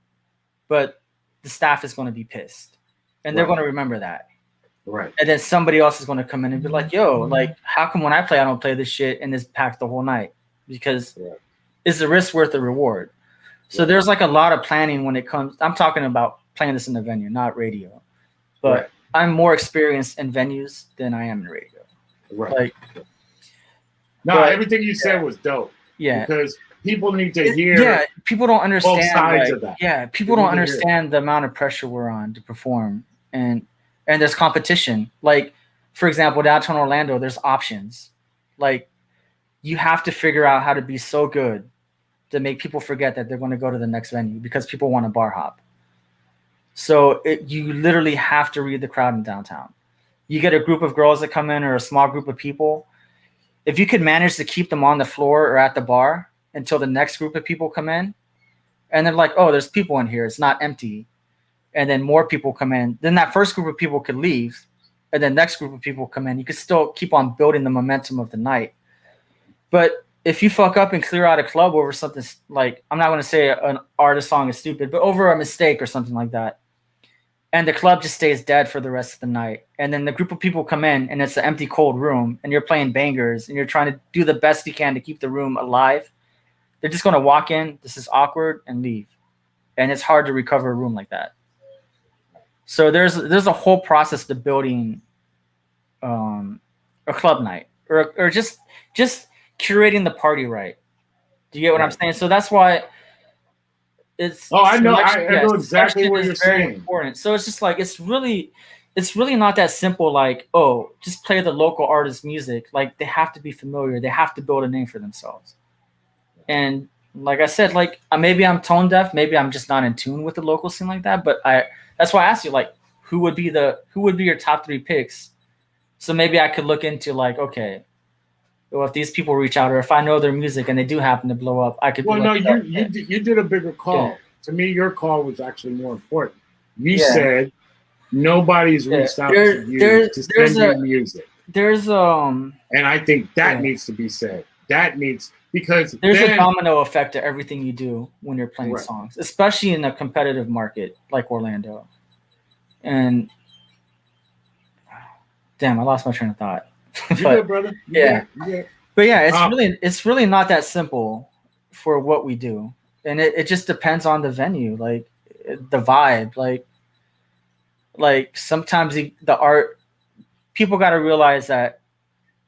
but the staff is going to be pissed, and they're going to remember that. Right. And then somebody else is going to come in and be like, "Yo, like, how come when I play, I don't play this shit and it's packed the whole night?" Because is the risk worth the reward? So there's like a lot of planning when it comes. I'm talking about playing this in the venue, not radio. But I'm more experienced in venues than I am in radio. Right. Like, everything you said was dope. Yeah. Because people need to hear. Yeah, people don't understand both sides of that. Yeah, people don't understand the amount of pressure we're on to perform, and there's competition. Like, for example, downtown Orlando, there's options. Like, you have to figure out how to be so good to make people forget that they're going to go to the next venue because people want to bar hop. So you literally have to read the crowd in downtown. You get a group of girls that come in or a small group of people. If you could manage to keep them on the floor or at the bar until the next group of people come in, and they're like, oh, there's people in here. It's not empty. And then more people come in. Then that first group of people could leave. And then next group of people come in. You could still keep on building the momentum of the night. But if you fuck up and clear out a club over something like, I'm not going to say an artist song is stupid, but over a mistake or something like that, and the club just stays dead for the rest of the night, and then the group of people come in and it's an empty, cold room, and you're playing bangers, and you're trying to do the best you can to keep the room alive, they're just going to walk in, this is awkward, and leave. And it's hard to recover a room like that. So there's a whole process to building a club night or just curating the party right. Do you get what I'm saying? So that's why it's. Oh, I know. I know exactly what you're saying. Important. So it's just like it's really not that simple. Like, oh, just play the local artist music. Like they have to be familiar. They have to build a name for themselves. And like I said, like maybe I'm tone deaf. Maybe I'm just not in tune with the local scene like that. But that's why I asked you, like, who would be your top 3 picks So maybe I could look into like, okay, well, if these people reach out, or if I know their music and they do happen to blow up, I could. Well, be no, like, you did a bigger call. Yeah. To me, your call was actually more important. You Yeah. said nobody's reached out to you to send you music. There's And I think that needs to be said. That needs, because there's then, a domino effect to everything you do when you're playing Right. songs, especially in a competitive market like Orlando. And damn, I lost my train of thought. you good, brother. You Yeah. good, you good. But yeah, it's really not that simple for what we do, and it just depends on the venue, like the vibe, like sometimes the art, people got to realize that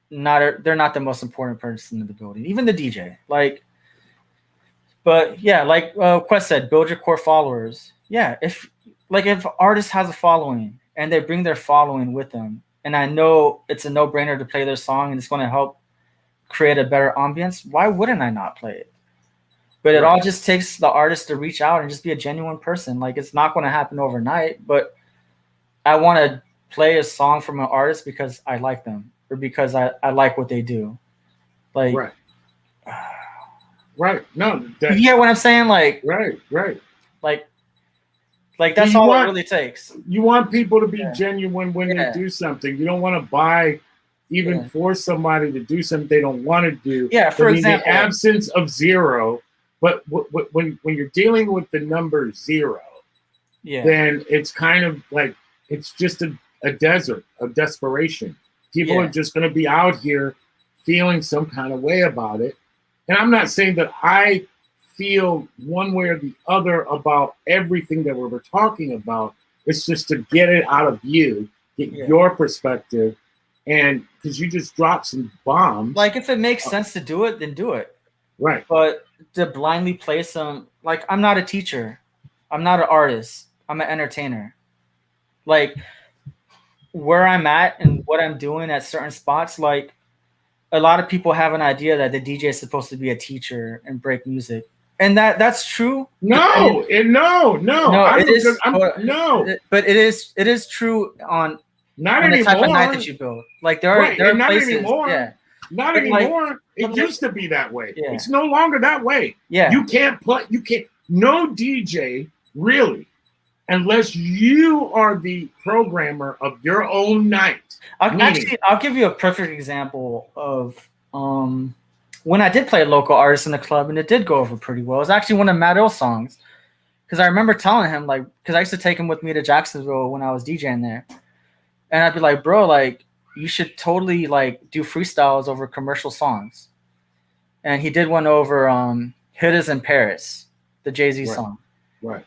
they're not the most important person in the building, even the DJ. Like, but yeah, like Quest said, build your core followers. Yeah, if artist has a following and they bring their following with them, and I know it's a no-brainer to play their song and it's going to help create a better ambience, why wouldn't I not play it? But it all just takes the artist to reach out and just be a genuine person. Like, it's not going to happen overnight, but I want to play a song from an artist because I like them, or because I like what they do. Like, right. No, you get what I'm saying? Like, right. Like that's all it really takes. You want people to be genuine when they do something. You don't want to buy, force somebody to do something they don't want to do. Yeah, for example, the absence of zero. But when you're dealing with the number 0, then it's kind of like it's just a desert of desperation. People are just going to be out here feeling some kind of way about it. And I'm not saying that I feel one way or the other about everything that we're talking about. It's just to get it out of you, get your perspective, and because you just dropped some bombs. Like, if it makes sense to do it, then do it. Right. But to blindly play some, like, I'm not a teacher. I'm not an artist. I'm an entertainer. Like, where I'm at and what I'm doing at certain spots, like, a lot of people have an idea that the DJ is supposed to be a teacher and break music. And that's true. No. But it is true on not on anymore. the type of night that you build. Like, there are not places. Anymore. Yeah. Not anymore. It used to be that way. Yeah. It's no longer that way. Yeah. You can't play. You can't. No DJ really, unless you are the programmer of your own night. I'll give you a perfect example of when I did play a local artist in the club, and it did go over pretty well. It was actually one of Matt Ill's songs, because I remember telling him, like, because I used to take him with me to Jacksonville when I was DJing there, and I'd be like, bro, like, you should totally like do freestyles over commercial songs. And he did one over "Hit Us in Paris," the Jay-Z song. Right.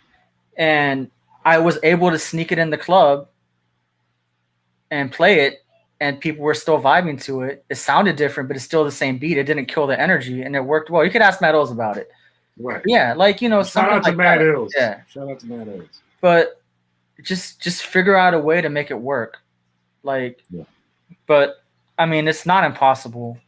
And I was able to sneak it in the club and play it, and people were still vibing to it. It sounded different, but it's still the same beat. It didn't kill the energy, and it worked well. You could ask Matt Ills about it. Right. Yeah, like, you know, shout out to like Matt Ills. Yeah. Shout out to Matt Ills. But just figure out a way to make it work. Like, but I mean, it's not impossible.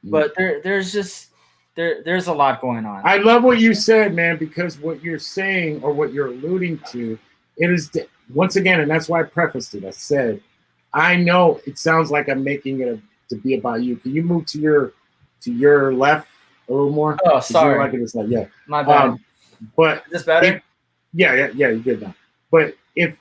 But there's a lot going on. I love what you said, man, because what you're saying, or what you're alluding to, it is once again, and that's why I prefaced it. I said, I know it sounds like I'm making it to be about you. Can you move to your left a little more? Oh, sorry. Like it's like, yeah, my bad. But is this better? Yeah, you did that. But if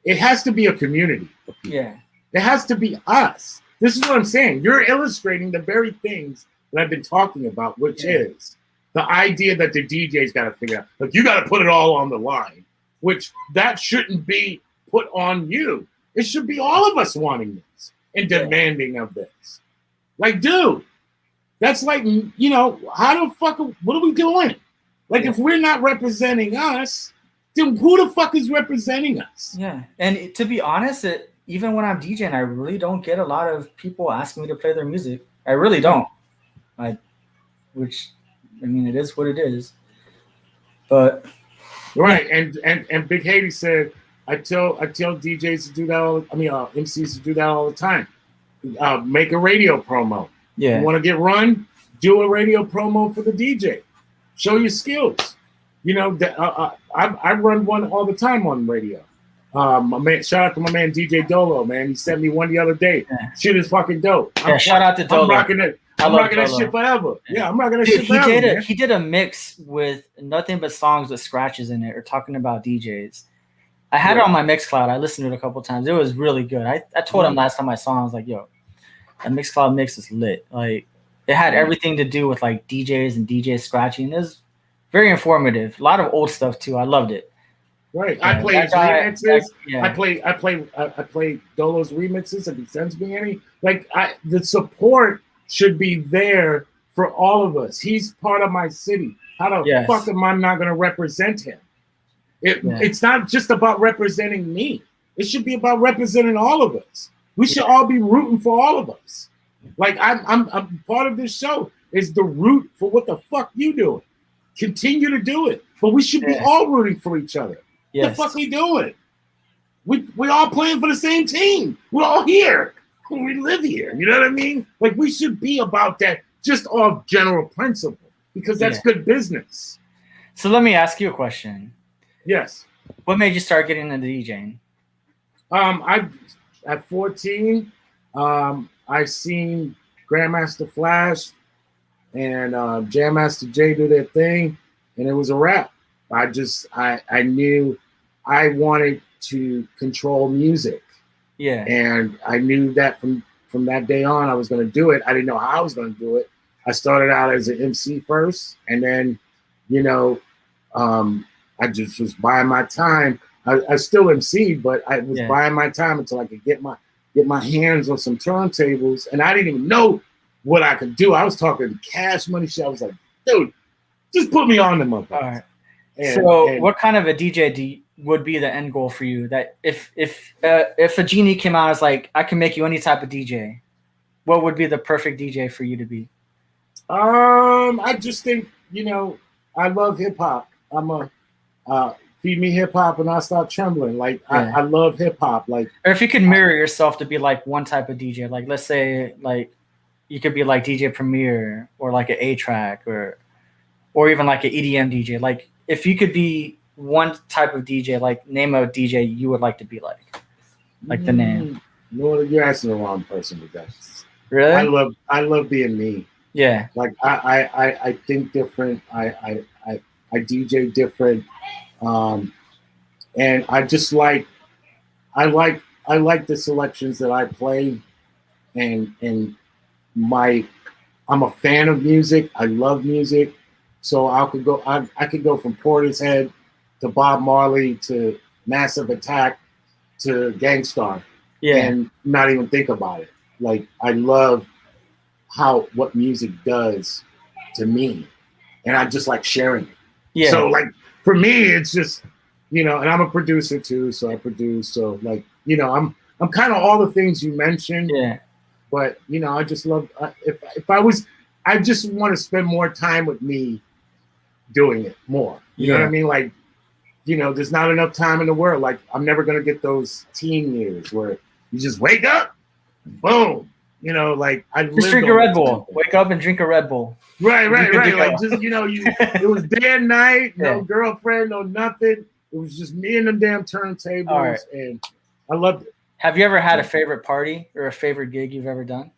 it has to be a community of people. Yeah, it has to be us. This is what I'm saying. You're illustrating the very things that I've been talking about, which is the idea that the DJ's got to figure out. Like, you got to put it all on the line, which that shouldn't be put on you. It should be all of us wanting this and demanding of this. Like, dude, that's like, you know, how the fuck, what are we doing? Like, if we're not representing us, then who the fuck is representing us? Yeah, and to be honest, even when I'm DJing, I really don't get a lot of people asking me to play their music. I really don't. Which, I mean, it is what it is. But right, and Big Haiti said, I tell DJs to do that. MCs to do that all the time. Make a radio promo. Yeah, you want to get run? Do a radio promo for the DJ. Show your skills. You know, I run one all the time on radio. My man, shout out to my man DJ Dolo, man. He sent me one the other day. Yeah. Shit is fucking dope. Yeah, shout out to Dolo. I'm rocking it. I I'm love rocking that Dolo. shit forever. Yeah, I'm rocking that Dude, shit forever. Man. he did a mix with nothing but songs with scratches in it or talking about DJs. I had it on my Mixcloud. I listened to it a couple times. It was really good. I told him last time I saw him, I was like, yo, that Mixcloud mix is lit. Like, it had everything to do with like DJs and DJ scratching. It was very informative. A lot of old stuff too. I loved it. Right. Yeah, I play his remixes. yeah. I play Dolo's remixes if he sends me any. Like the support should be there for all of us. He's part of my city. How the fuck am I not gonna represent him? It's not just about representing me. It should be about representing all of us. We should all be rooting for all of us. Like I'm part of this show is the root for what the fuck you doing. Continue to do it, but we should be all rooting for each other. Yes. The fuck we doing? We all playing for the same team. We're all here. We live here. You know what I mean? Like we should be about that, just off general principle, because that's good business. So let me ask you a question. Yes. What made you start getting into DJing? At 14, I seen Grandmaster Flash and Jam Master Jay do their thing, and it was a wrap. I knew I wanted to control music. Yeah. And I knew that from that day on I was going to do it. I didn't know how I was going to do it. I started out as an MC first, and then, I just was buying my time. I still MC'd, but I was buying my time until I could get my hands on some turntables, and I didn't even know what I could do. I was talking Cash Money shit. I was like, dude, just put me on the motherfucker. All right. And what kind of a DJ would be the end goal for you? That if a genie came out, as like, I can make you any type of DJ, what would be the perfect DJ for you to be? I just think, I love hip hop. I'm a feed me hip hop and I'll stop trembling. Like I love hip hop. Like, or if you could mirror yourself to be like one type of DJ, like let's say like you could be like DJ Premier or like an A-Track or even like an EDM DJ. Like if you could be one type of DJ, like name a DJ you would like to be like the name. No, you're asking the wrong person with that. Really? I love being me. Yeah. Like I think different. I DJ different. And I just like the selections that I play, and I'm a fan of music. I love music, so I could go from Portishead to Bob Marley to Massive Attack to Gangstar, and not even think about it. Like I love what music does to me, and I just like sharing it. Yeah. So like for me, it's just and I'm a producer too, so I produce. So like I'm kind of all the things you mentioned. Yeah. But I just love I just want to spend more time with me doing it more. You know what I mean? Like there's not enough time in the world. Like I'm never gonna get those teen years where you just wake up, boom. Like I just drink a Red Bull. Wake up and drink a Red Bull. Right. Like just it was day and night, no girlfriend, no nothing. It was just me and them damn turntables, and I loved it. Have you ever had a favorite party or a favorite gig you've ever done?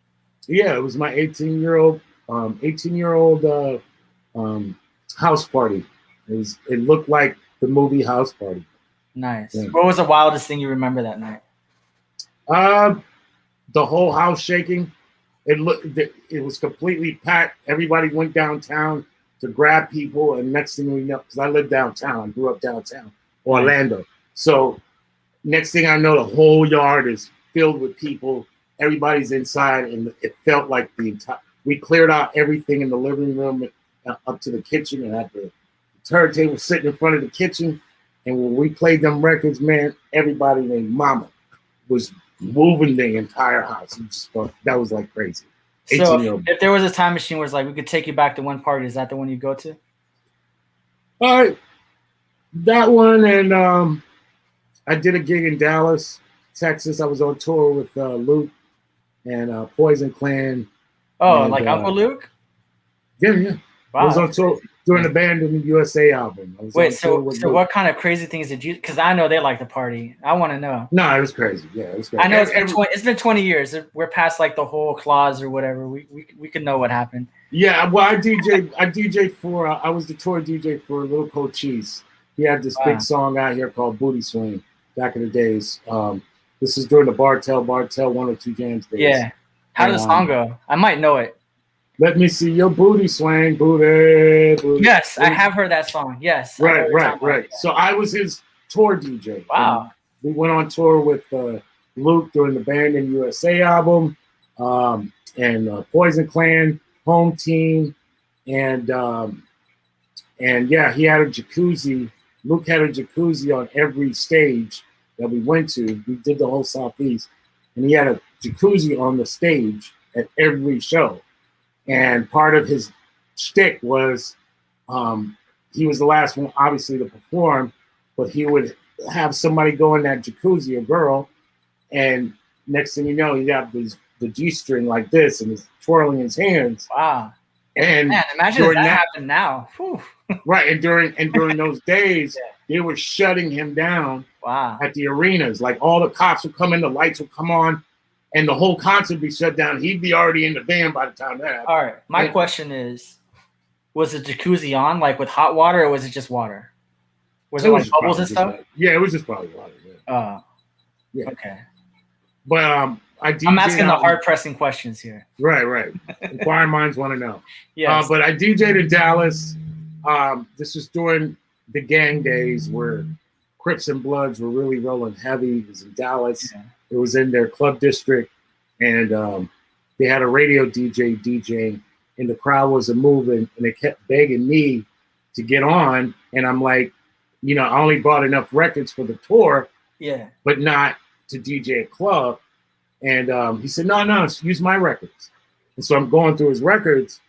Yeah, it was my 18-year-old house party. It looked like the movie House Party. Nice. Yeah. What was the wildest thing you remember that night? The whole house shaking. It was completely packed. Everybody went downtown to grab people, and next thing we know, because I live downtown, I grew up downtown, Orlando. So next thing I know, the whole yard is filled with people. Everybody's inside, and it felt like we cleared out everything in the living room up to the kitchen, and had the turntable sitting in front of the kitchen. And when we played them records, man, everybody named Mama was moving the entire house. That was like crazy. So if there was a time machine where it's like we could take you back to one party, is that the one you go to? All right, that one, and I did a gig in Dallas, Texas. I was on tour with Luke and Poison Clan. Oh, and, like Uncle Luke? Yeah. Wow. I was on During the Band in the USA album. I was on Wait, tour so with so Luke. what kind of crazy things did you? Because I know they like to party. I want to know. No, it was crazy. Yeah, it was crazy. I know it's been 20 years. We're past like the whole clause or whatever. We can know what happened. Yeah, well, I DJed for. I was the tour DJ for Lil Cochise. He had this big song out here called Booty Swing back in the days. This is during the Bartell 102 Jams days. Yeah. How does the song go? I might know it. Let me see your booty swing, booty. Yes, I have heard that song. Yes. Right. So I was his tour DJ. Wow. We went on tour with Luke during the Band in USA album, and Poison Clan, Home Team, and yeah, he had a jacuzzi. Luke had a jacuzzi on every stage that we went to. We did the whole Southeast, and he had a jacuzzi on the stage at every show. And part of his shtick was he was the last one, obviously, to perform, but he would have somebody go in that jacuzzi, a girl, and next thing you know, he'd have the G-string like this and he's twirling his hands. Wow. And man, imagine if that happened now. Whew. Right, and during those days, they were shutting him down at the arenas. Like all the cops would come in, the lights would come on, and the whole concert would be shut down. He'd be already in the van by the time that happened. All right. My question is, was the jacuzzi on like with hot water or was it just water? Was it like bubbles and stuff? Yeah, it was just probably water. Yeah. Okay. But I'm asking the hard pressing questions here. Right. Inquiring minds want to know. Yes. But I DJ'd in Dallas. This was during the gang days where Crips and Bloods were really rolling heavy. It was in Dallas. Yeah. It was in their club district, and they had a radio DJ DJing, and the crowd wasn't moving, and they kept begging me to get on, and I'm like, I only bought enough records for the tour, but not to DJ a club. And he said, no, use my records. And so I'm going through his records,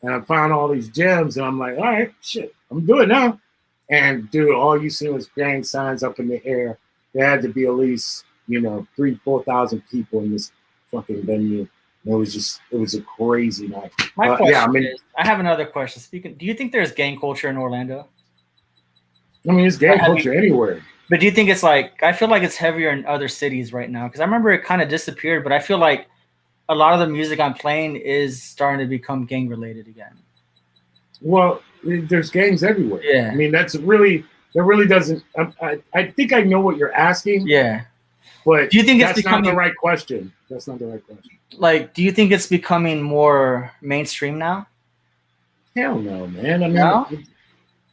and I found all these gems, and I'm like, all right, shit, I'm doing it now. And dude, all you see was gang signs up in the air. There had to be at least 3,000-4,000 people in this fucking venue. And it was a crazy night. My question is, I have another question. Do you think there's gang culture in Orlando? I mean, it's gang culture anywhere. But do you think it's like, I feel like it's heavier in other cities right now? Because I remember it kind of disappeared, but I feel like a lot of the music I'm playing is starting to become gang related again. Well, there's gangs everywhere. Yeah. I mean, that really doesn't, I think I know what you're asking. Yeah. But do you think that's not the right question. That's not the right question. Like, do you think it's becoming more mainstream now? Hell no, man. I mean,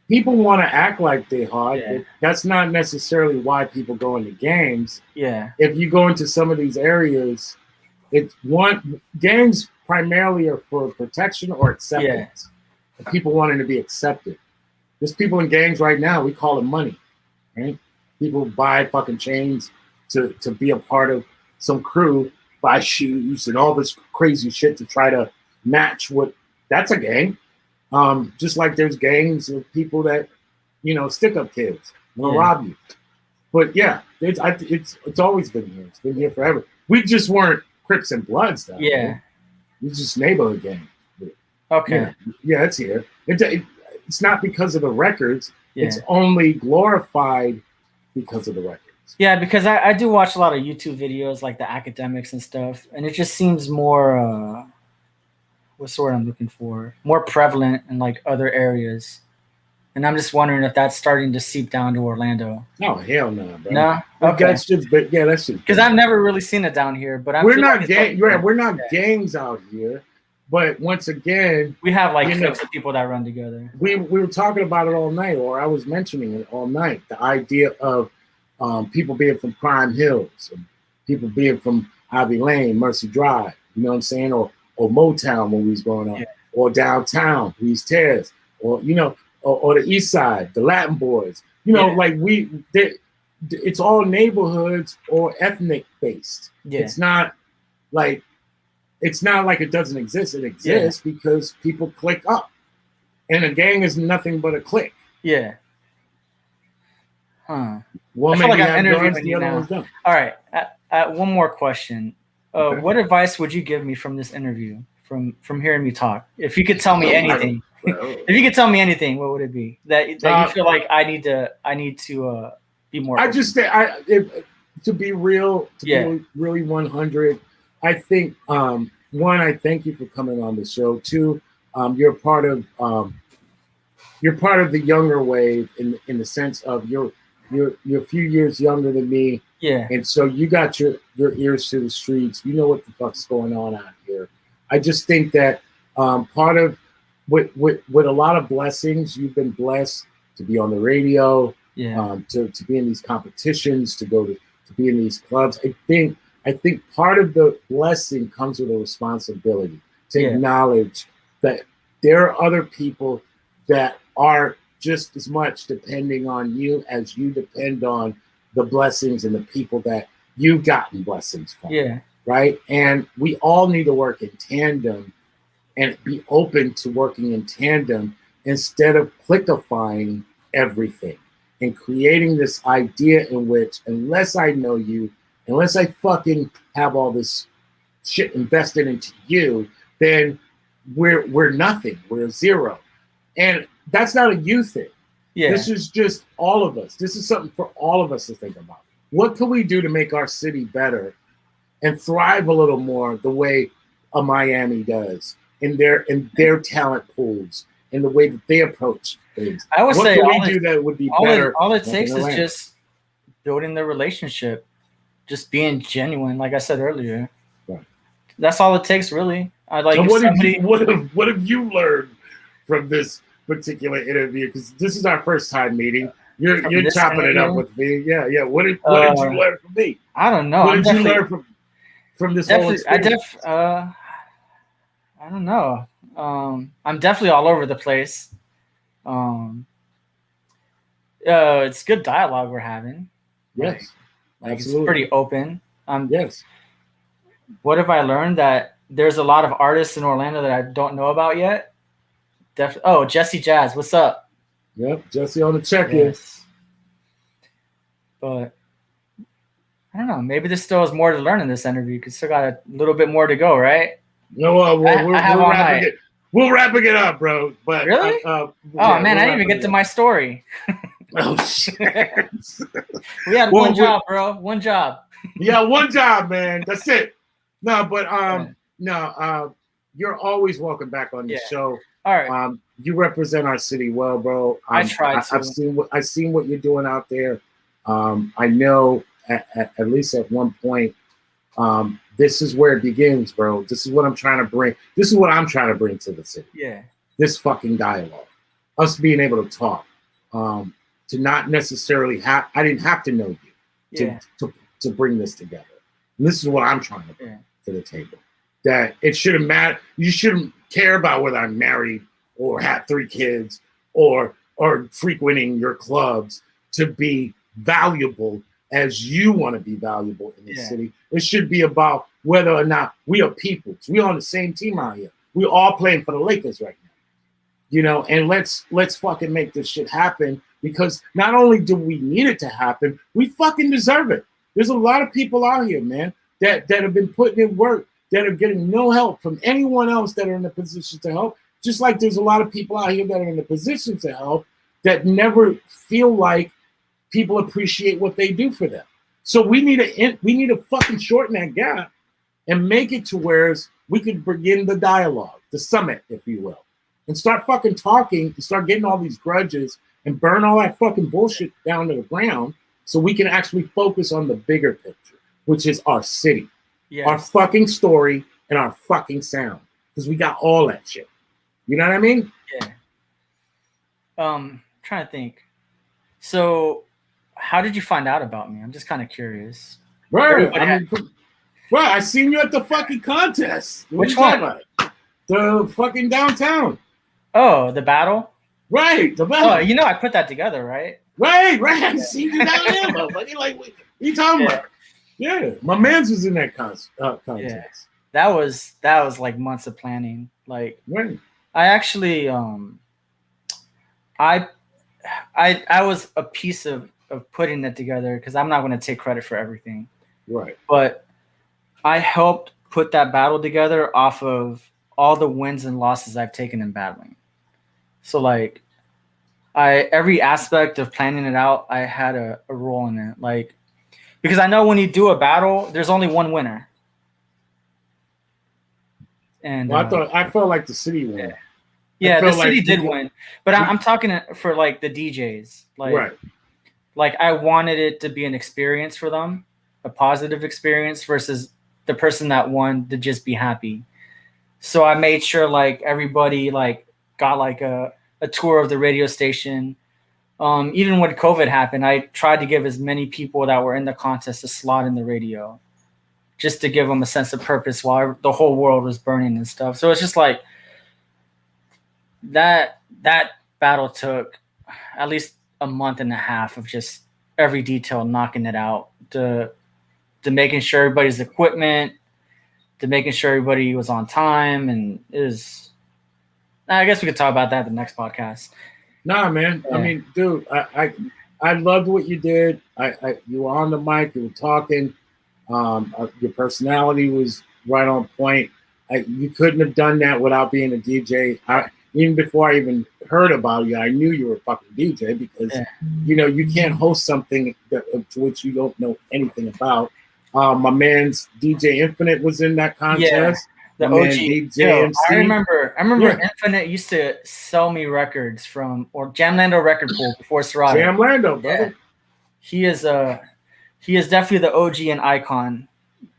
people want to act like they hard. Yeah. That's not necessarily why people go into gangs. Yeah. If you go into some of these areas, gangs primarily are for protection or acceptance. Yeah. People wanting to be accepted. There's people in gangs right now, we call it money. Right? People buy fucking chains to be a part of some crew, buy shoes and all this crazy shit to try to match that's a gang. Just like there's gangs of people that, stick up kids, will rob you. But yeah, it's always been here. It's been here forever. We just weren't Crips and Bloods though. Yeah. We just neighborhood gang. Okay. Yeah, it's here. It's not because of the records. Yeah. It's only glorified because of the records. Yeah, because I do watch a lot of YouTube videos like the academics and stuff, and it just seems more what's the word I'm looking for? More prevalent in like other areas. And I'm just wondering if that's starting to seep down to Orlando. Oh, hell no, bro. No? Okay. That's just because I've never really seen it down here, but we're not we're not gangs out here. But once again, we have like cliques of people that run together. We were talking about it all night, or I was mentioning it all night. The idea of people being from Prime Hills, and people being from Ivy Lane, Mercy Drive, you know what I'm saying? Or Motown when we was growing up, or downtown, East Terrace, or or the East Side, the Latin boys. Like it's all neighborhoods or ethnic based. Yeah. It's not like it doesn't exist. It exists because people click up, and a gang is nothing but a clique. Yeah. Huh. Well, I feel like I'm interviewing you now. All right. One more question. Okay. What advice would you give me from this interview, from hearing me talk? If you could tell me anything Well, If you could tell me anything, what would it be that you feel like I need to be more? I just to be real, be really 100. I think one, I thank you for coming on the show. Two, you're part of the younger wave in the sense of you're a few years younger than me. Yeah. And so you got your ears to the streets. You know what the fuck's going on out here. I just think that part of with a lot of blessings, you've been blessed to be on the radio, to be in these competitions, to be in these clubs. I think part of the blessing comes with a responsibility to acknowledge that there are other people that are just as much depending on you as you depend on the blessings and the people that you've gotten blessings from. Yeah. Right. And we all need to work in tandem and be open to working in tandem instead of clickifying everything and creating this idea in which, unless I know you, unless I fucking have all this shit invested into you, then we're nothing. We're zero. And that's not a you thing. Yeah. This is just all of us. This is something for all of us to think about. What can we do to make our city better and thrive a little more the way a Miami does in their talent pools, in the way that they approach things? I would say what can we do that would be better? All it takes is just building the relationship, just being genuine, like I said earlier. Right. That's all it takes, really. What have you learned from this particular interview? Because this is our first time meeting. You're chopping it up with me. Yeah. What did you learn from me? I don't know. What did you learn from this whole experience? I don't know. I'm definitely all over the place. It's good dialogue we're having. Yes, absolutely. It's pretty open. Yes. What have I learned? That there's a lot of artists in Orlando that I don't know about yet. Jesse Jazz, what's up? Yep, Jesse on the check-in. Yes. But I don't know. Maybe there still is more to learn in this interview because still got a little bit more to go, right? No, we're wrapping it up, bro. But really? Man, I didn't even get to my story. Oh shit! We had one job, bro. One job. Yeah, one job, man. That's it. No, but you're always welcome back on the show. All right. You represent our city well, bro. I try to. I've seen what you're doing out there. I know at least at one point, this is where it begins, bro. This is what I'm trying to bring. This is what I'm trying to bring to the city. Yeah. This fucking dialogue, us being able to talk, to not necessarily have. I didn't have to know you to bring this together. And this is what I'm trying to bring to the table. That it shouldn't matter. You shouldn't care about whether I'm married or have 3 kids or frequenting your clubs to be valuable as you want to be valuable in the city. It should be about whether or not we are peoples. We on the same team out here. We all playing for the Lakers right now. You know, and let's fucking make this shit happen, because not only do we need it to happen, we fucking deserve it. There's a lot of people out here, man, that have been putting in work, that are getting no help from anyone else that are in a position to help. Just like there's a lot of people out here that are in a position to help that never feel like people appreciate what they do for them. So we need to fucking shorten that gap and make it to where we could begin the dialogue, the summit, if you will, and start fucking talking and start getting all these grudges and burn all that fucking bullshit down to the ground so we can actually focus on the bigger picture, which is our city, our fucking story, and our fucking sound, because we got all that shit. You know what I mean? Yeah. Trying to think. So how did you find out about me? I'm just kind of curious. Right. I seen you at the fucking contest. Which one? The fucking downtown. Oh, the battle? Right, the battle. Oh, you know I put that together, right? Right. I seen you down there, motherfucker. Like, what are you talking about? Yeah, my man's was in that contest. Yeah. That was like months of planning. Like, right. I actually, I was a piece of putting it together, because I'm not going to take credit for everything. Right. But I helped put that battle together off of all the wins and losses I've taken in battling. So like every aspect of planning it out, I had a role in it. Like, because I know when you do a battle, there's only one winner. And Well, I felt like the city won. Yeah, the city did win, but I'm talking for like the DJs. Like, right. Like I wanted it to be an experience for them, a positive experience versus the person that won to just be happy. So I made sure like everybody like got like a tour of the radio station. Even when COVID happened, I tried to give as many people that were in the contest a slot in the radio, just to give them a sense of purpose while the whole world was burning and stuff. So it's just like that battle took at least a month and a half of just every detail, knocking it out, to making sure everybody's equipment, to making sure everybody was on time, and I guess we could talk about that in the next podcast. Nah, man. Yeah. I mean, dude, I loved what you did. You were on the mic, you were talking. Your personality was right on point. You couldn't have done that without being a DJ. Even before I even heard about you, I knew you were a fucking DJ because, you can't host something to which you don't know anything about. My man's DJ Infinite was in that contest. The OG. DJ MC. I remember Infinite used to sell me records from Jamlando Record Pool before Serato. Jamlando, brother. Yeah. He is definitely the OG and icon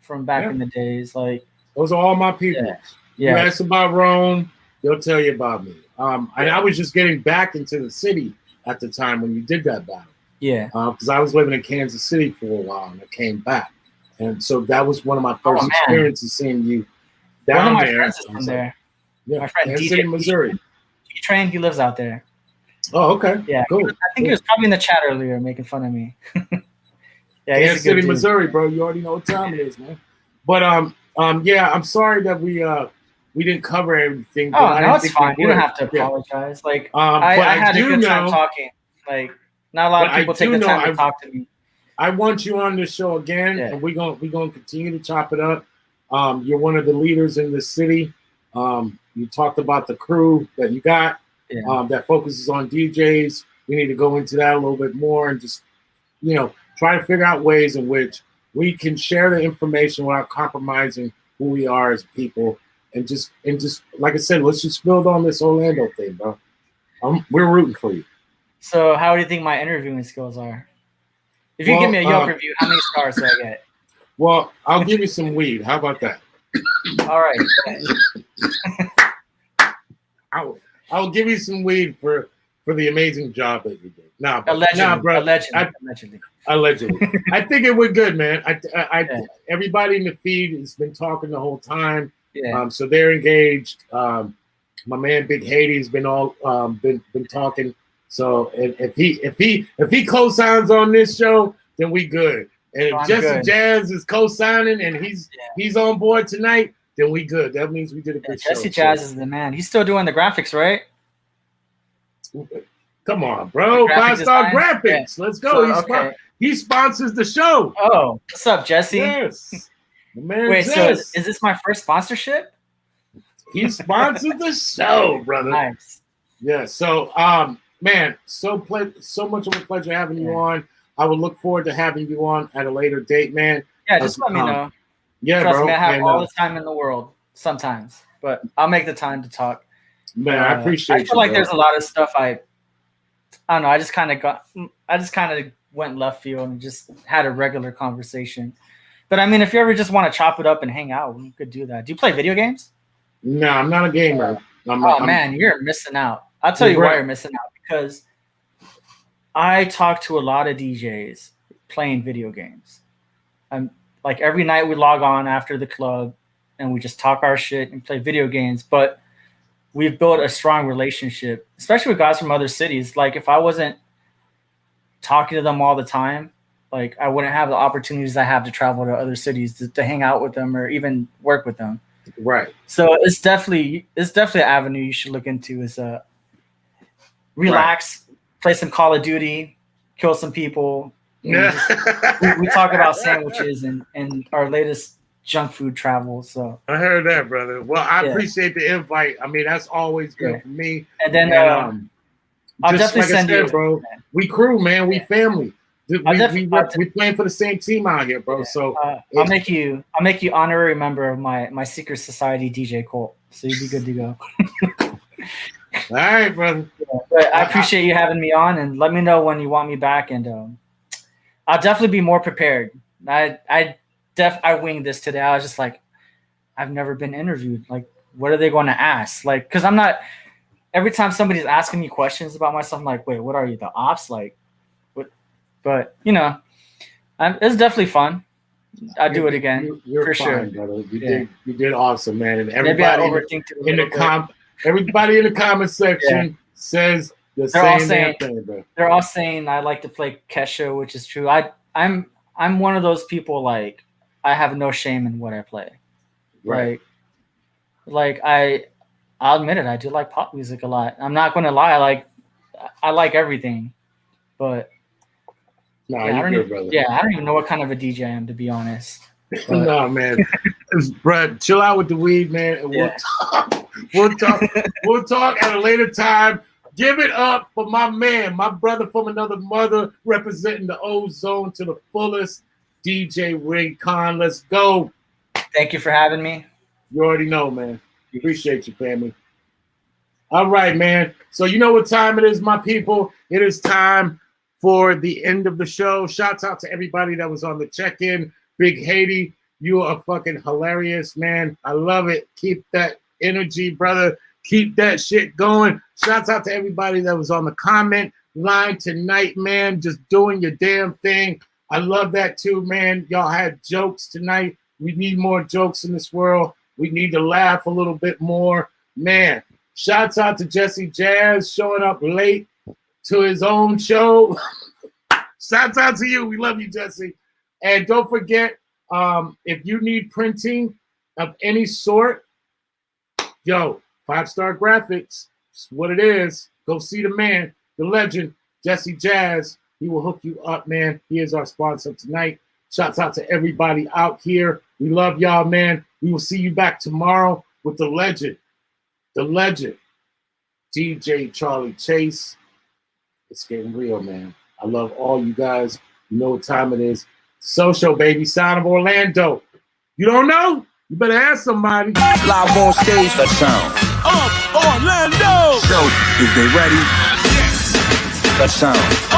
from back in the days. Like, those are all my people. Yeah. You ask about Rome, they'll tell you about me. And I was just getting back into the city at the time when you did that battle. Yeah. Because I was living in Kansas City for a while and I came back. And so that was one of my first experiences seeing you down one of my there. Friends is from there. Yeah, my friend Kansas DJ, City, Missouri. He trained, he lives out there. Oh, okay. Yeah. Cool. I think he was probably in the chat earlier making fun of me. Kansas City, Missouri, bro. You already know what time it is, man. But I'm sorry that we didn't cover everything. Oh, no, it's fine. You don't have to apologize. Like, I had a good time talking. Like, not a lot of people take the time to talk to me. I want you on this show again, and we're gonna continue to chop it up. You're one of the leaders in this city. You talked about the crew that you got that focuses on DJs. We need to go into that a little bit more and just, try to figure out ways in which we can share the information without compromising who we are as people. And just like I said, let's just build on this Orlando thing, bro. We're rooting for you. So how do you think my interviewing skills are? If you give me a Yelp review, how many stars do I get? Well, I'll give you some weed. How about that? All right. I'll give you some weed for the amazing job that you did. Allegedly. I think it went good, man. Everybody in the feed has been talking the whole time. Yeah. So they're engaged. My man Big Haiti's been been talking. So if he co-signs on this show, then we good. And if Jesse Jazz is co-signing and he's on board tonight, then we good. That means we did a good show. Jesse Jazz is the man. He's still doing the graphics, right? Come on, bro. 5-star graphics. Yeah. Let's go. So, he sponsors the show. Oh, what's up, Jesse? Yes. Wait, so is this my first sponsorship? He sponsors the show, brother. Nice. Yeah. So, man, so much of a pleasure having you on. I would look forward to having you on at a later date, man. Yeah, just let me know. Yeah, Trust bro. me, I have all the time in the world sometimes, but I'll make the time to talk. Man, I appreciate it. I feel like there's a lot of stuff I don't know. I just kind of went left field and just had a regular conversation. But I mean, if you ever just want to chop it up and hang out, we could do that. Do you play video games? No, I'm not a gamer. Man, you're missing out. I'll tell you why you're missing out, because I talk to a lot of DJs playing video games. I'm like, every night we log on after the club and we just talk our shit and play video games. But we've built a strong relationship, especially with guys from other cities. Like, if I wasn't talking to them all the time, like, I wouldn't have the opportunities I have to travel to other cities to hang out with them or even work with them. Right. So it's definitely an avenue you should look into. Is relax, play some Call of Duty, kill some people. We talk about sandwiches and our latest junk food travel. So I heard that, brother. Well, I Yeah. appreciate the invite. I mean, that's always good Yeah. for me. and then I'll Just definitely like I send you. said, bro, we crew, man. We Yeah. family. We playing for the same team out here, bro. Yeah. So I'll make you honorary member of my secret society DJ cult. So you'd be good to go. all right, brother. But I appreciate you having me on, and let me know when you want me back, and I'll definitely be more prepared. I winged this today. I was just like, I've never been interviewed. Like, what are they going to ask? Like, because I'm not. Every time somebody's asking me questions about myself, I'm like, wait, what are you, the ops? Like, what? But it's definitely fun. I'd do it again. You're for fine, sure. brother. You did awesome, man. And Maybe I everybody overthinked it a in the little bit. everybody in the comment section says the all same saying- damn thing, bro. They're all saying I like to play Kesha, which is true. I'm one of those people, like, I have no shame in what I play. Right. Like I'll admit it. I do like pop music a lot. I'm not going to lie. I like everything, but No, I you're don't good, even, brother. yeah, I don't even know what kind of a DJ I am, to be honest. But, No, man. Bro, chill out with the weed, man. And Yeah. we'll talk at a later time. Give it up for my man, my brother from another mother, representing the ozone to the fullest, DJ Rincon. Let's go. Thank you for having me. You already know, man. Appreciate you, family. All right, man. So you know what time it is, my people. It is time for the end of the show. Shouts out to everybody that was on the check-in. Big Haiti, you are fucking hilarious, man. I love it. Keep that energy, brother. Keep that shit going. Shouts out to everybody that was on the comment line tonight, man. Just doing your damn thing. I love that too, man. Y'all had jokes tonight. We need more jokes in this world. We need to laugh a little bit more. Man, shouts out to Jesse Jazz showing up late to his own show. Shouts out to you. We love you, Jesse. And don't forget, if you need printing of any sort, yo, 5-Star Graphics, it's what it is. Go see the man, the legend, Jesse Jazz. He will hook you up, man. He is our sponsor tonight. Shouts out to everybody out here. We love y'all, man. We will see you back tomorrow with the legend, DJ Charlie Chase. It's getting real, man. I love all you guys. You know what time it is. Social, baby. Sound of Orlando. You don't know? You better ask somebody. Live on stage, the sound. Orlando! So, is they ready? The sound.